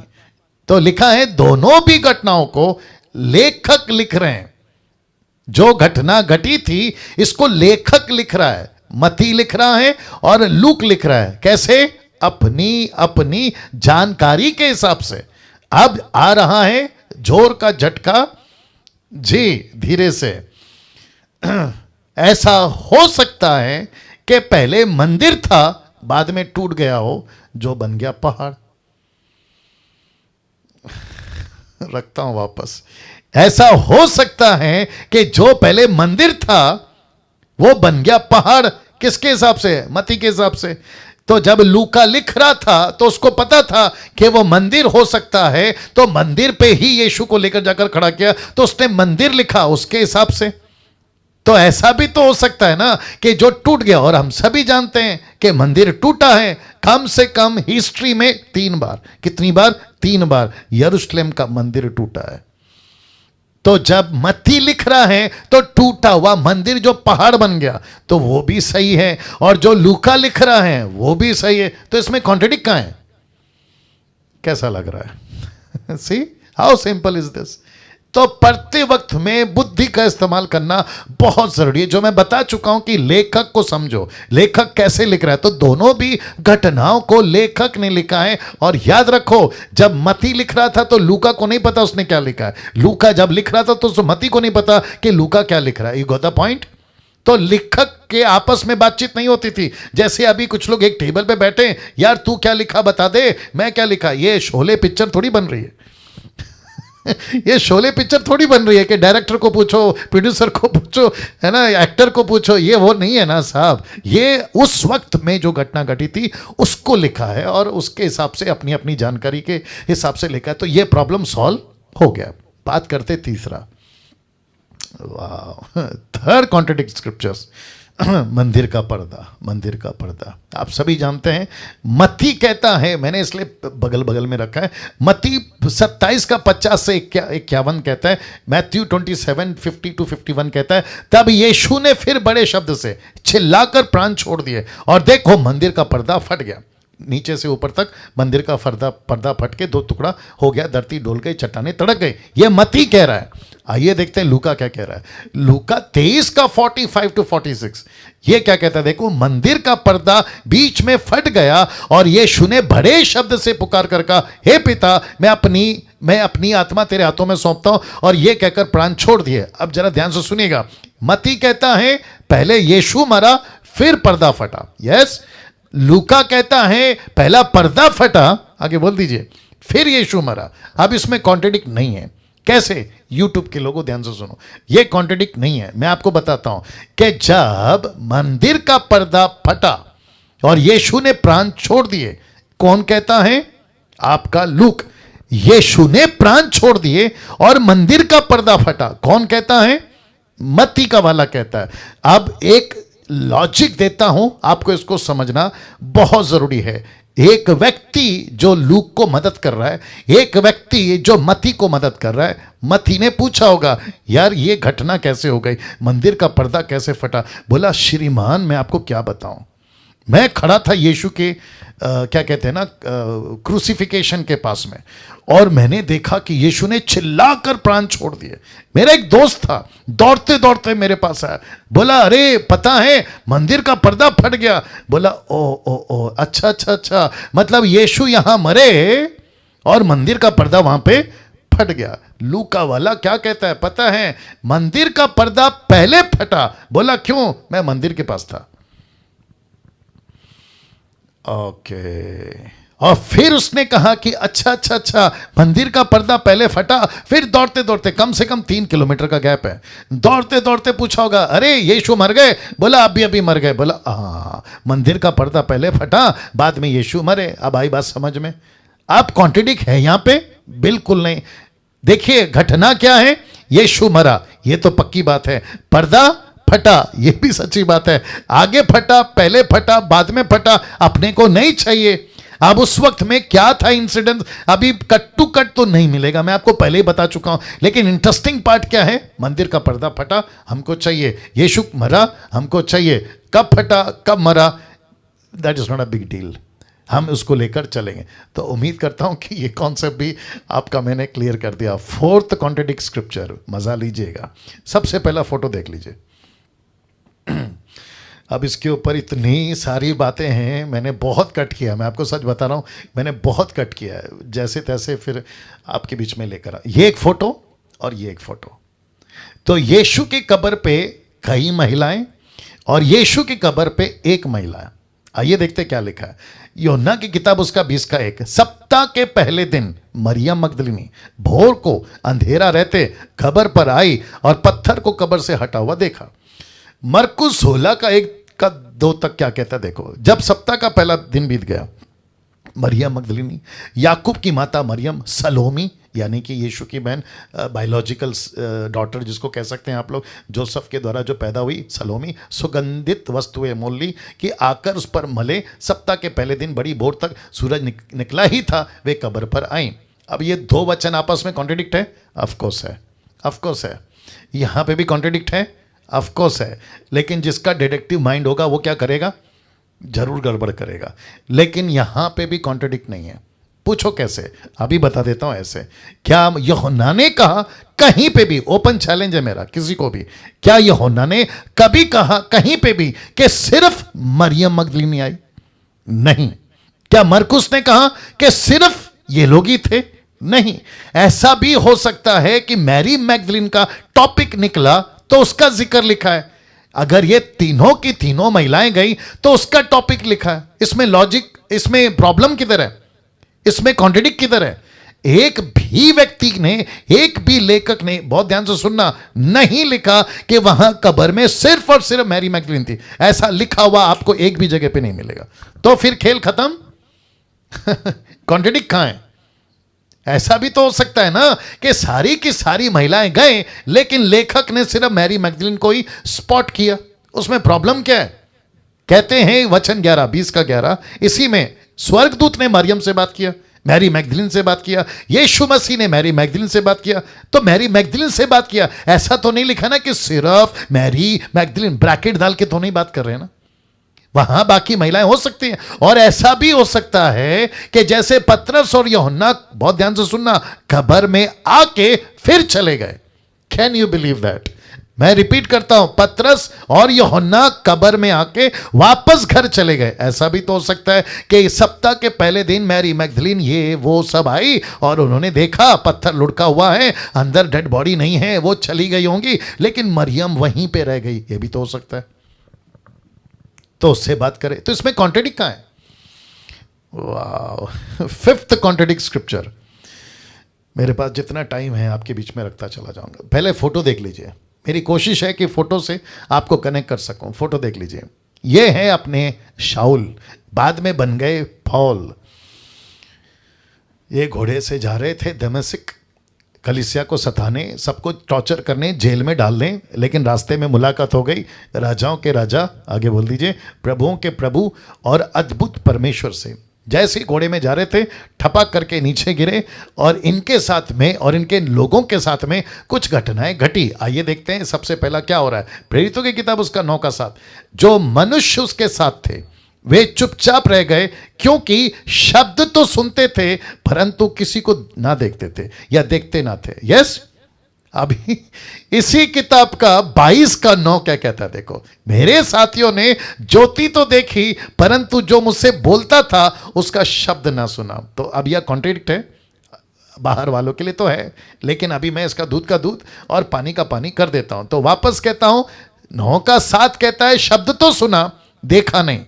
S1: तो लिखा है दोनों भी घटनाओं को लेखक लिख रहे हैं। जो घटना घटी थी इसको लेखक लिख रहा है, मत्ती लिख रहा है और लूक लिख रहा है। कैसे? अपनी अपनी जानकारी के हिसाब से। अब आ रहा है जोर का झटका जी, धीरे से। ऐसा हो सकता है कि पहले मंदिर था, बाद में टूट गया हो, जो बन गया पहाड़। रखता हूं वापस। ऐसा हो सकता है कि जो पहले मंदिर था वो बन गया पहाड़। किसके हिसाब से? मत्ती के हिसाब से। तो जब लूका लिख रहा था तो उसको पता था कि वो मंदिर हो सकता है, तो मंदिर पे ही यीशु को लेकर जाकर खड़ा किया, तो उसने मंदिर लिखा उसके हिसाब से। तो ऐसा भी तो हो सकता है ना कि जो टूट गया, और हम सभी जानते हैं कि मंदिर टूटा है कम से कम हिस्ट्री में 3 बार। कितनी बार? 3 बार यरूशलेम का मंदिर टूटा है। तो जब मत्ती लिख रहा है तो टूटा हुआ मंदिर जो पहाड़ बन गया, तो वो भी सही है, और जो लूका लिख रहा है वो भी सही है। तो इसमें कॉन्ट्रडिक्ट कहां है? कैसा लग रहा है? See how simple is this? तो पढ़ते वक्त में बुद्धि का इस्तेमाल करना बहुत जरूरी है। जो मैं बता चुका हूं कि लेखक को समझो, लेखक कैसे लिख रहा है, तो दोनों भी घटनाओं को लेखक ने लिखा है। और याद रखो, जब मती लिख रहा था तो लूका को नहीं पता उसने क्या लिखा है, लूका जब लिख रहा था तो मती को नहीं पता कि लूका क्या लिख रहा है। You got the point. तो लेखक के आपस में बातचीत नहीं होती थी। जैसे अभी कुछ लोग एक टेबल पे बैठे, यार तू क्या लिखा बता दे, मैं क्या लिखा। ये शोले पिक्चर थोड़ी बन रही है ये शोले पिक्चर थोड़ी बन रही है कि डायरेक्टर को पूछो, प्रोड्यूसर को पूछो, है ना, एक्टर को पूछो। ये वो नहीं है ना साहब। ये उस वक्त में जो घटना घटी थी उसको लिखा है और उसके हिसाब से अपनी अपनी जानकारी के हिसाब से लिखा है। तो ये प्रॉब्लम सॉल्व हो गया। बात करते तीसरा, वाह, थर्ड कॉन्ट्रडिक्ट स्क्रिप्चर्स। मंदिर का पर्दा, मंदिर का पर्दा आप सभी जानते हैं। मत्ती कहता है, मैंने इसलिए बगल बगल में रखा है, मत्ती 27 का 50 से 51 कहता है, मैथ्यू 27 50 to 51 कहता है, तब यीशु ने फिर बड़े शब्द से चिल्लाकर प्राण छोड़ दिए और देखो मंदिर का पर्दा फट गया, नीचे से ऊपर तक मंदिर का पर्दा फट के दो टुकड़ा हो गया, धरती डोल गई, चट्टानें तड़क गई। ये मत्ती कह रहा है। आइए देखते हैं लूका क्या कह रहा है। लूका 23 का 45 to 46 ये क्या कहता है, देखो, मंदिर का पर्दा बीच में फट गया और यीशु ने बड़े शब्द से पुकार कर कहा, हे पिता, मैं अपनी आत्मा तेरे हाथों में सौंपता हूं, और ये कहकर प्राण छोड़ दिए। अब जरा ध्यान से सुनिएगा। मत्ती कहता है पहले यीशु मरा फिर पर्दा फटा। यस, लूका कहता है पहला पर्दा फटा, आगे बोल दीजिए, फिर यीशु मरा। अब इसमें कॉन्ट्रडिक्ट नहीं है। कैसे? यूट्यूब के लोगों ध्यान से सुनो, ये कॉन्ट्रडिक्ट नहीं है। मैं आपको बताता हूं कि जब मंदिर का पर्दा फटा और यीशु ने प्राण छोड़ दिए, कौन कहता है? आपका लूक। यीशु ने प्राण छोड़ दिए और मंदिर का पर्दा फटा, कौन कहता है? मत्ती का वाला कहता है। अब एक लॉजिक देता हूं, आपको इसको समझना बहुत जरूरी है। एक व्यक्ति जो लूक को मदद कर रहा है, एक व्यक्ति जो मत्ती को मदद कर रहा है। मत्ती ने पूछा होगा, यार ये घटना कैसे हो गई, मंदिर का पर्दा कैसे फटा? बोला, श्रीमान मैं आपको क्या बताऊं, मैं खड़ा था यीशु के क्या कहते हैं ना, क्रूसिफिकेशन के पास में, और मैंने देखा कि यीशु ने चिल्लाकर प्राण छोड़ दिए। मेरा एक दोस्त था, दौड़ते दौड़ते मेरे पास आया, बोला, अरे पता है मंदिर का पर्दा फट गया। बोला, ओ अच्छा अच्छा अच्छा, मतलब यीशु यहां मरे और मंदिर का पर्दा वहां पे फट गया। लूका वाला क्या कहता है पता है? मंदिर का पर्दा पहले फटा। बोला, क्यों? मैं मंदिर के पास था। ओके। और फिर उसने कहा कि अच्छा अच्छा अच्छा, मंदिर का पर्दा पहले फटा, फिर दौड़ते दौड़ते, कम से कम 3 किलोमीटर का गैप है, दौड़ते दौड़ते पूछा होगा, अरे यीशु मर गए? बोला, अभी मर गए। बोला, हाँ, मंदिर का पर्दा पहले फटा, बाद में यीशु मरे। अब आई बात समझ में? अब कॉन्ट्रडिक्ट है यहां पे? बिल्कुल नहीं। देखिए घटना क्या है, यीशु मरा, ये तो पक्की बात है। पर्दा फटा, ये भी सच्ची बात है। आगे फटा, पहले फटा, बाद में फटा, अपने को नहीं चाहिए। अब उस वक्त में क्या था इंसिडेंट, अभी कट टू कट तो नहीं मिलेगा, मैं आपको पहले ही बता चुका हूं। लेकिन इंटरेस्टिंग पार्ट क्या है, मंदिर का पर्दा फटा, हमको चाहिए। यीशु मरा, हमको चाहिए। कब फटा, कब मरा, that is not a big deal, हम उसको लेकर चलेंगे। तो उम्मीद करता हूं कि ये कॉन्सेप्ट भी आपका मैंने क्लियर कर दिया। फोर्थ कॉन्ट्रडिक्ट स्क्रिप्चर, मजा लीजिएगा। सबसे पहला फोटो देख लीजिए। अब इसके ऊपर इतनी सारी बातें हैं, मैंने बहुत कट किया, मैं आपको सच बता रहा हूँ, मैंने बहुत कट किया है, जैसे तैसे फिर आपके बीच में लेकर आ। ये एक फोटो और ये एक फोटो। तो यीशु की कब्र पे कई महिलाएं और यीशु की कब्र पे एक महिला। आइए देखते क्या लिखा है। यूहन्ना की किताब उसका 20 का 1, सप्ताह के पहले दिन मरियम मगदलिनी भोर को अंधेरा रहते कब्र पर आई और पत्थर को कब्र से हटा हुआ देखा। मरकुस 16 का 1 का 2 तक क्या कहता है देखो। जब सप्ताह का पहला दिन बीत गया, मरियम मगदलिनी, याकूब की माता मरियम, सलोमी यानी कि यीशु की बहन, बायोलॉजिकल डॉटर जिसको कह सकते हैं आप लोग, जोसेफ के द्वारा जो पैदा हुई, सलोमी, सुगंधित वस्तुएं मोल ली कि आकर उस पर मले। सप्ताह के पहले दिन बड़ी भोर तक सूरज निकला ही था, वे कब्र पर आई। अब ये 2 वचन आपस में कॉन्ट्रडिक्ट है? ऑफकोर्स है, ऑफकोर्स है। यहाँ पे भी कॉन्ट्रडिक्ट है? ऑफकोर्स है। लेकिन जिसका डिडक्टिव माइंड होगा वो क्या करेगा? जरूर गड़बड़ करेगा। लेकिन यहां पे भी कॉन्ट्रडिक्ट नहीं है। पूछो कैसे, अभी बता देता हूं ऐसे। क्या यूहन्ना ने कहा कहीं पे भी, ओपन चैलेंज है मेरा किसी को भी, क्या यूहन्ना ने कभी कहा कहीं पे भी कि सिर्फ मरियम मगदलीनी आई? नहीं। क्या मरकुस ने कहा कि सिर्फ ये लोग ही थे? नहीं। ऐसा भी हो सकता है कि मैरी मैगदलीन का टॉपिक निकला तो उसका जिक्र लिखा है। अगर ये तीनों की तीनों महिलाएं गई तो उसका टॉपिक लिखा है। इसमें लॉजिक, इसमें प्रॉब्लम किधर है, इसमें कॉन्ट्रडिक्ट किधर है? एक भी व्यक्ति ने, एक भी लेखक ने, बहुत ध्यान से सुनना, नहीं लिखा कि वहां कब्र में सिर्फ और सिर्फ मैरी मैगदलीन थी। ऐसा लिखा हुआ आपको एक भी जगह पे नहीं मिलेगा। तो फिर खेल खत्म। कॉन्ट्रडिक्ट कहां है? ऐसा भी तो हो सकता है ना कि सारी की सारी महिलाएं गए लेकिन लेखक ने सिर्फ मैरी मैगदलीन को ही स्पॉट किया। उसमें प्रॉब्लम क्या है? कहते हैं वचन 11, 20 का 11, इसी में स्वर्गदूत ने मरियम से बात किया, मैरी मैगदलीन से बात किया, यीशु मसीह ने मैरी मैगदलीन से बात किया। तो मैरी मैगदलीन से बात किया, ऐसा तो नहीं लिखा ना कि सिर्फ मैरी मैगदलीन, ब्रैकेट डाल के तो नहीं बात कर रहे हैं ना। वहां बाकी महिलाएं हो सकती हैं। और ऐसा भी हो सकता है कि जैसे पतरस और यूहन्ना, बहुत ध्यान से सुनना, कब्र में आके फिर चले गए। Can you believe that? मैं रिपीट करता हूं, पतरस और यूहन्ना कब्र में आके वापस घर चले गए। ऐसा भी तो हो सकता है कि सप्ताह के पहले दिन मैरी मैगदलीन ये वो सब आई और उन्होंने देखा पत्थर लुढ़का हुआ है, अंदर डेड बॉडी नहीं है, वो चली गई होंगी, लेकिन मरियम वहीं पे रह गई। ये भी तो हो सकता है। तो उससे बात करें तो इसमें कॉन्ट्रडिक्ट कहां है? वाह, फिफ्थ कॉन्ट्रडिक्ट स्क्रिप्चर। मेरे पास जितना टाइम है आपके बीच में रखता चला जाऊंगा। पहले फोटो देख लीजिए। मेरी कोशिश है कि फोटो से आपको कनेक्ट कर सकूं। फोटो देख लीजिए। ये है अपने शाऊल, बाद में बन गए पौल। ये घोड़े से जा रहे थे दमिश्क, कलीसिया को सताने, सबको टॉर्चर करने, जेल में डालने, लेकिन रास्ते में मुलाकात हो गई राजाओं के राजा, आगे बोल दीजिए, प्रभुओं के प्रभु और अद्भुत परमेश्वर से। जैसे ही घोड़े में जा रहे थे, ठपक करके नीचे गिरे और इनके साथ में और इनके लोगों के साथ में कुछ घटनाएं घटी। आइए देखते हैं सबसे पहला क्या हो रहा है। प्रेरितों की किताब उसका 9 का 7। जो मनुष्य उसके साथ थे वे चुपचाप रह गए, क्योंकि शब्द तो सुनते थे परंतु किसी को ना देखते थे या देखते ना थे। यस, अभी इसी किताब का 22 का 9 क्या कहता है? देखो, मेरे साथियों ने ज्योति तो देखी परंतु जो मुझसे बोलता था उसका शब्द ना सुना। तो अब यह कॉन्ट्रडिक्ट है, बाहर वालों के लिए तो है, लेकिन अभी मैं इसका दूध का दूध और पानी का पानी कर देता हूं। तो वापस कहता हूं, 9 का 7 कहता है शब्द तो सुना, देखा नहीं।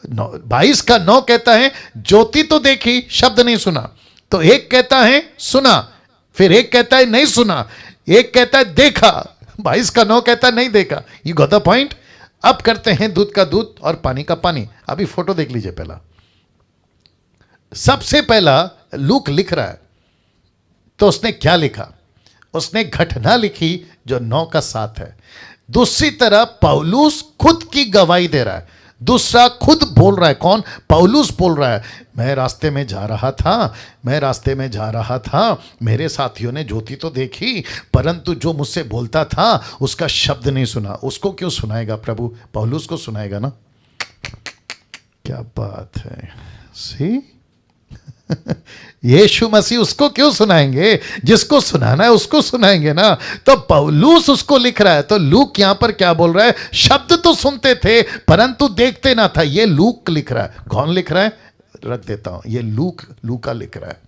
S1: 22 का 9 कहता है ज्योति तो देखी, शब्द नहीं सुना। तो एक कहता है सुना, फिर एक कहता है नहीं सुना, एक कहता है देखा, 22 का 9 कहता है नहीं देखा। You got the point? अब करते हैं दूध का दूध और पानी का पानी। अभी फोटो देख लीजिए। पहला, सबसे पहला लूक लिख रहा है, तो उसने क्या लिखा? उसने घटना लिखी जो 9 का 7 है। दूसरी तरफ पौलुस खुद की गवाही दे रहा है, दूसरा खुद बोल रहा है। कौन? पौलुस बोल रहा है, मैं रास्ते में जा रहा था, मैं रास्ते में जा रहा था, मेरे साथियों ने ज्योति तो देखी परंतु जो मुझसे बोलता था उसका शब्द नहीं सुना। उसको क्यों सुनाएगा प्रभु? पौलुस को सुनाएगा ना। क्या बात है। सी यीशु मसीह उसको क्यों सुनाएंगे? जिसको सुनाना है उसको सुनाएंगे ना। तो पौलुस उसको लिख रहा है। तो लूक यहां पर क्या बोल रहा है? शब्द तो सुनते थे परंतु देखते ना था। ये लूक लिख रहा है। कौन लिख रहा है? रख देता हूं, ये लूका लिख रहा है।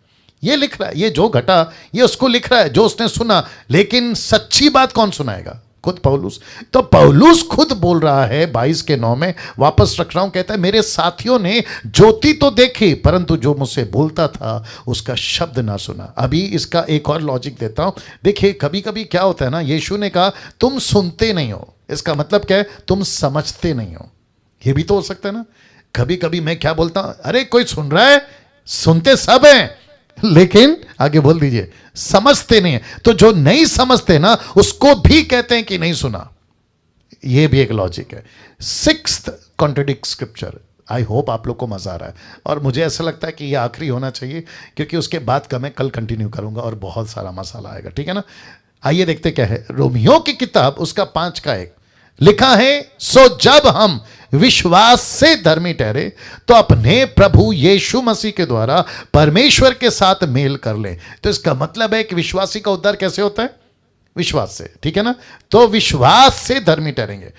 S1: ये लिख रहा है, ये जो घटा ये उसको लिख रहा है, जो उसने सुना। लेकिन सच्ची बात कौन सुनाएगा? खुद पौलुस। तो पौलुस खुद बोल रहा है 22 के 9 में, वापस रख रहा हूं, कहता है मेरे साथियों ने ज्योति तो देखी परंतु जो मुझसे बोलता था उसका शब्द ना सुना। अभी इसका एक और लॉजिक देता हूं। देखिए, कभी कभी क्या होता है ना, यीशु ने कहा तुम सुनते नहीं हो, इसका मतलब क्या है? तुम समझते नहीं हो। यह भी तो हो सकता है ना। कभी कभी मैं क्या बोलता हूं, अरे कोई सुन रहा है, सुनते सब हैं लेकिन आगे बोल दीजिए समझते नहीं है। तो जो नहीं समझते ना उसको भी कहते हैं कि नहीं सुना। यह भी एक लॉजिक है। 6th contradict scripture. I hope आप लोग को मजा आ रहा है और मुझे ऐसा लगता है कि यह आखिरी होना चाहिए, क्योंकि उसके बाद का मैं कल कंटिन्यू करूंगा और बहुत सारा मसाला आएगा। ठीक है ना। आइए देखते क्या है। रोमियो की किताब उसका 5 का 1 लिखा है, सो जब हम विश्वास से धर्मी ठहरे तो अपने प्रभु यीशु मसीह के द्वारा परमेश्वर के साथ मेल कर ले। तो इसका मतलब है कि विश्वासी का उद्धार कैसे होता है? विश्वास से, ठीक है ना? तो विश्वास से धर्मी ठहरेंगे।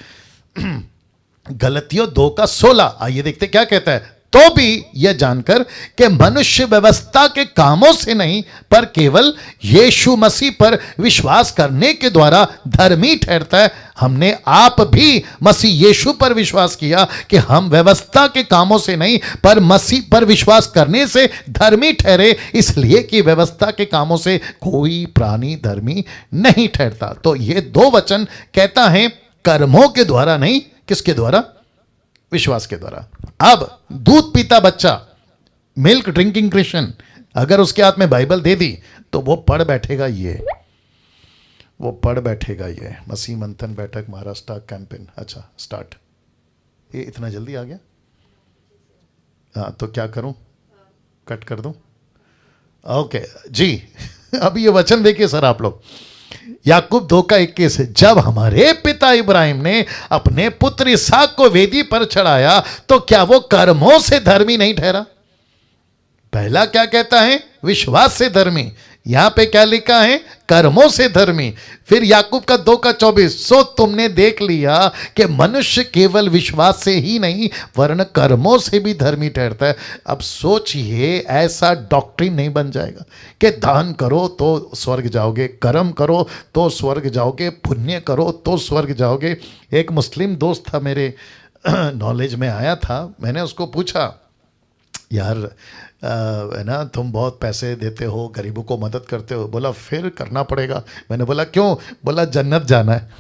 S1: गलतियों 2:16, आइए देखते क्या कहता है। तो भी यह जानकर कि मनुष्य व्यवस्था के कामों से नहीं पर केवल यीशु मसीह पर विश्वास करने के द्वारा धर्मी ठहरता है, हमने आप भी मसीह यीशु पर विश्वास किया कि हम व्यवस्था के कामों से नहीं पर मसीह पर विश्वास करने से धर्मी ठहरे, इसलिए कि व्यवस्था के कामों से कोई प्राणी धर्मी नहीं ठहरता। तो ये 2 वचन कहता है कर्मों के द्वारा नहीं, किसके द्वारा? विश्वास के द्वारा। अब दूध पीता बच्चा, मिल्क ड्रिंकिंग क्रिश्चियन, अगर उसके हाथ में बाइबल दे दी तो वो पढ़ बैठेगा ये मसीह मंथन बैठक महाराष्ट्र कैंपेन। अच्छा स्टार्ट, ये इतना जल्दी आ गया? हाँ तो क्या करूं, कट कर दूं? ओके जी। अब ये वचन देखिए सर आप लोग, याकूब 2:21, जब हमारे पिता इब्राहिम ने अपने पुत्र इसहाक को वेदी पर चढ़ाया तो क्या वो कर्मों से धर्मी नहीं ठहरा? पहला क्या कहता है? विश्वास से धर्मी। यहां पे क्या लिखा है? कर्मों से धर्मी। फिर याकूब का 2:24, सो तुमने देख लिया कि मनुष्य केवल विश्वास से ही नहीं वरन कर्मों से भी धर्मी ठहरता है। अब सोचिए, ऐसा डॉक्ट्रिन नहीं बन जाएगा कि दान करो तो स्वर्ग जाओगे, कर्म करो तो स्वर्ग जाओगे, पुण्य करो तो स्वर्ग जाओगे। एक मुस्लिम दोस्त था मेरे नॉलेज में आया था, मैंने उसको पूछा, यार है ना, तुम बहुत पैसे देते हो, गरीबों को मदद करते हो। बोला फिर करना पड़ेगा। मैंने बोला क्यों? बोला जन्नत जाना है।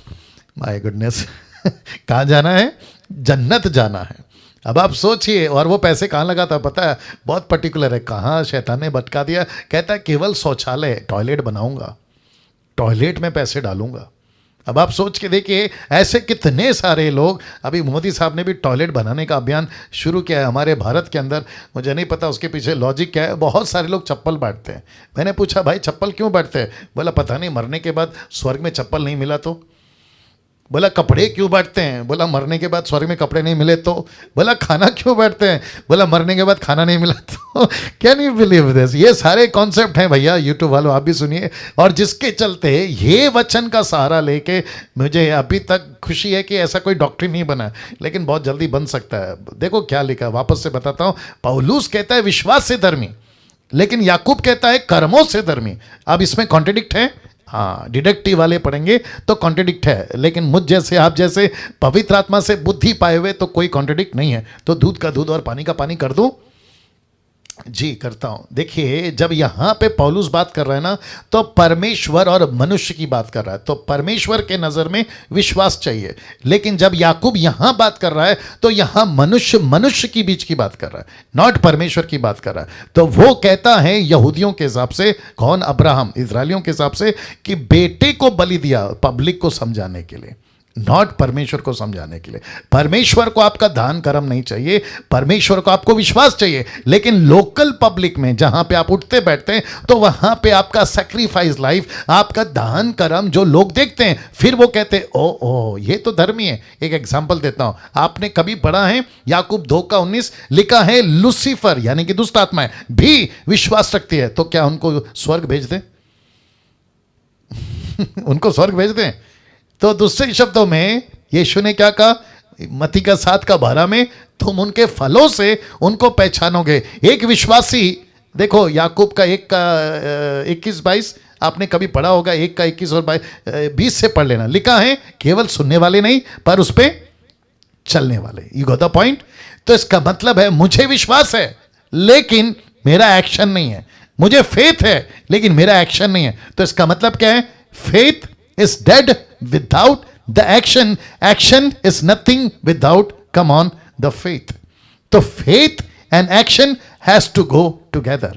S1: माय गुडनेस, कहाँ जाना है? जन्नत जाना है। अब आप सोचिए, और वो पैसे कहाँ लगाता है पता है? बहुत पर्टिकुलर है, कहाँ शैतान ने भटका दिया। कहता है केवल शौचालय, टॉयलेट बनाऊंगा, टॉयलेट में पैसे डालूंगा। अब आप सोच के देखिए, ऐसे कितने सारे लोग। अभी मोदी साहब ने भी टॉयलेट बनाने का अभियान शुरू किया है हमारे भारत के अंदर। मुझे नहीं पता उसके पीछे लॉजिक क्या है। बहुत सारे लोग चप्पल बांटते हैं। मैंने पूछा भाई चप्पल क्यों बांटते हैं? बोला पता नहीं, मरने के बाद स्वर्ग में चप्पल नहीं मिला तो। बोला कपड़े क्यों बांटते हैं? बोला मरने के बाद स्वर्ग में कपड़े नहीं मिले तो। बोला खाना क्यों बांटते हैं? बोला मरने के बाद खाना नहीं मिला तो। Can you believe this? ये सारे कॉन्सेप्ट हैं भैया, यूट्यूब वालों आप भी सुनिए। और जिसके चलते ये वचन का सहारा लेके मुझे अभी तक खुशी है कि ऐसा कोई डॉक्ट्रिन नहीं बना, लेकिन बहुत जल्दी बन सकता है। देखो क्या लिखा, वापस से बताता हूँ। पौलुस कहता है विश्वास से धर्मी, लेकिन याकूब कहता है कर्मों से धर्मी। अब इसमें कॉन्ट्रडिक्ट है। हाँ, डिडक्टिव वाले पढ़ेंगे तो कॉन्ट्रडिक्ट है, लेकिन मुझ जैसे आप जैसे पवित्र आत्मा से बुद्धि पाए हुए तो कोई कॉन्ट्रडिक्ट नहीं है। तो दूध का दूध और पानी का पानी कर दूं? जी करता हूं। देखिए, जब यहां पे पौलुस बात कर रहा है ना, तो परमेश्वर और मनुष्य की बात कर रहा है। तो परमेश्वर के नजर में विश्वास चाहिए, लेकिन जब याकूब यहां बात कर रहा है तो यहां मनुष्य की बीच की बात कर रहा है, नॉट परमेश्वर की बात कर रहा है। तो वो कहता है यहूदियों के हिसाब से, कौन? अब्राहम, इजराइलियों के हिसाब से, कि बेटे को बलि दिया पब्लिक को समझाने के लिए, नॉट परमेश्वर को समझाने के लिए। परमेश्वर को आपका दान कर्म नहीं चाहिए, परमेश्वर को आपको विश्वास चाहिए। लेकिन लोकल पब्लिक में जहां पे आप उठते बैठते हैं तो वहां पे आपका सैक्रिफाइस लाइफ, आपका दान कर्म जो लोग देखते हैं, फिर वो कहते हैं ओ ये तो धर्मी है। एक एग्जांपल देता हूं, आपने कभी पढ़ा है याकूब 2:19 लिखा है, लूसीफर यानी कि दुष्ट आत्माएं भी विश्वास रखती है, तो क्या उनको स्वर्ग भेज दें? उनको स्वर्ग भेज दें? तो दूसरे शब्दों में यीशु ने क्या कहा मत्ती का 7:12 में, तुम उनके फलों से उनको पहचानोगे। एक विश्वासी, देखो याकूब का 1:21-22 आपने कभी पढ़ा होगा, 1:21 और 20 से पढ़ लेना। लिखा है केवल सुनने वाले नहीं पर उस पर चलने वाले। You got the point? तो इसका मतलब है मुझे विश्वास है लेकिन मेरा एक्शन नहीं है, मुझे फेथ है लेकिन मेरा एक्शन नहीं है। तो इसका मतलब क्या है? Faith is dead without the action. Action is nothing without, come on, the faith. तो faith and action has to go together.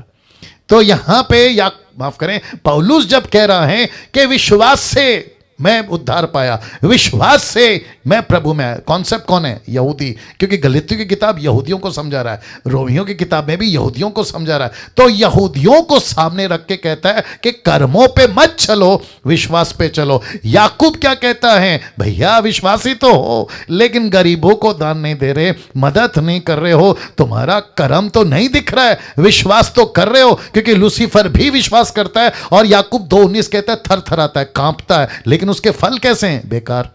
S1: तो यहां पे या माफ करें, पौलुस जब कह रहा है कि विश्वास से मैं उद्धार पाया, विश्वास से मैं प्रभु में। कॉन्सेप्ट कौन है? यहूदी, क्योंकि गलातियों की किताब यहूदियों को समझा रहा है, रोमियों की किताब में भी यहूदियों को समझा रहा है। तो यहूदियों को सामने रख के कहता है कि कर्मों पे मत चलो, विश्वास पे चलो। याकूब क्या कहता है? भैया विश्वासी तो हो, लेकिन गरीबों को दान नहीं दे रहे, मदद नहीं कर रहे हो, तुम्हारा कर्म तो नहीं दिख रहा है, विश्वास तो कर रहे हो। क्योंकि लूसीफर भी विश्वास करता है और याकूब 2:19 कहता है थरथराता है, कांपता है, लेकिन उसके फल कैसे हैं? बेकार।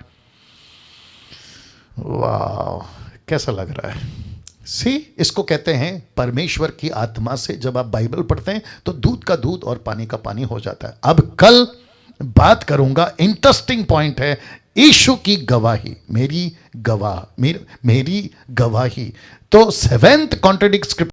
S1: वाह, कैसा लग रहा है? सी, इसको कहते हैं परमेश्वर की आत्मा से जब आप बाइबल पढ़ते हैं तो दूध का दूध और पानी का पानी हो जाता है। अब कल बात करूंगा, इंटरेस्टिंग पॉइंट है, यीशु की गवाही, मेरी गवाही। तो 7th कॉन्ट्रडिक्ट स्क्रिप्चर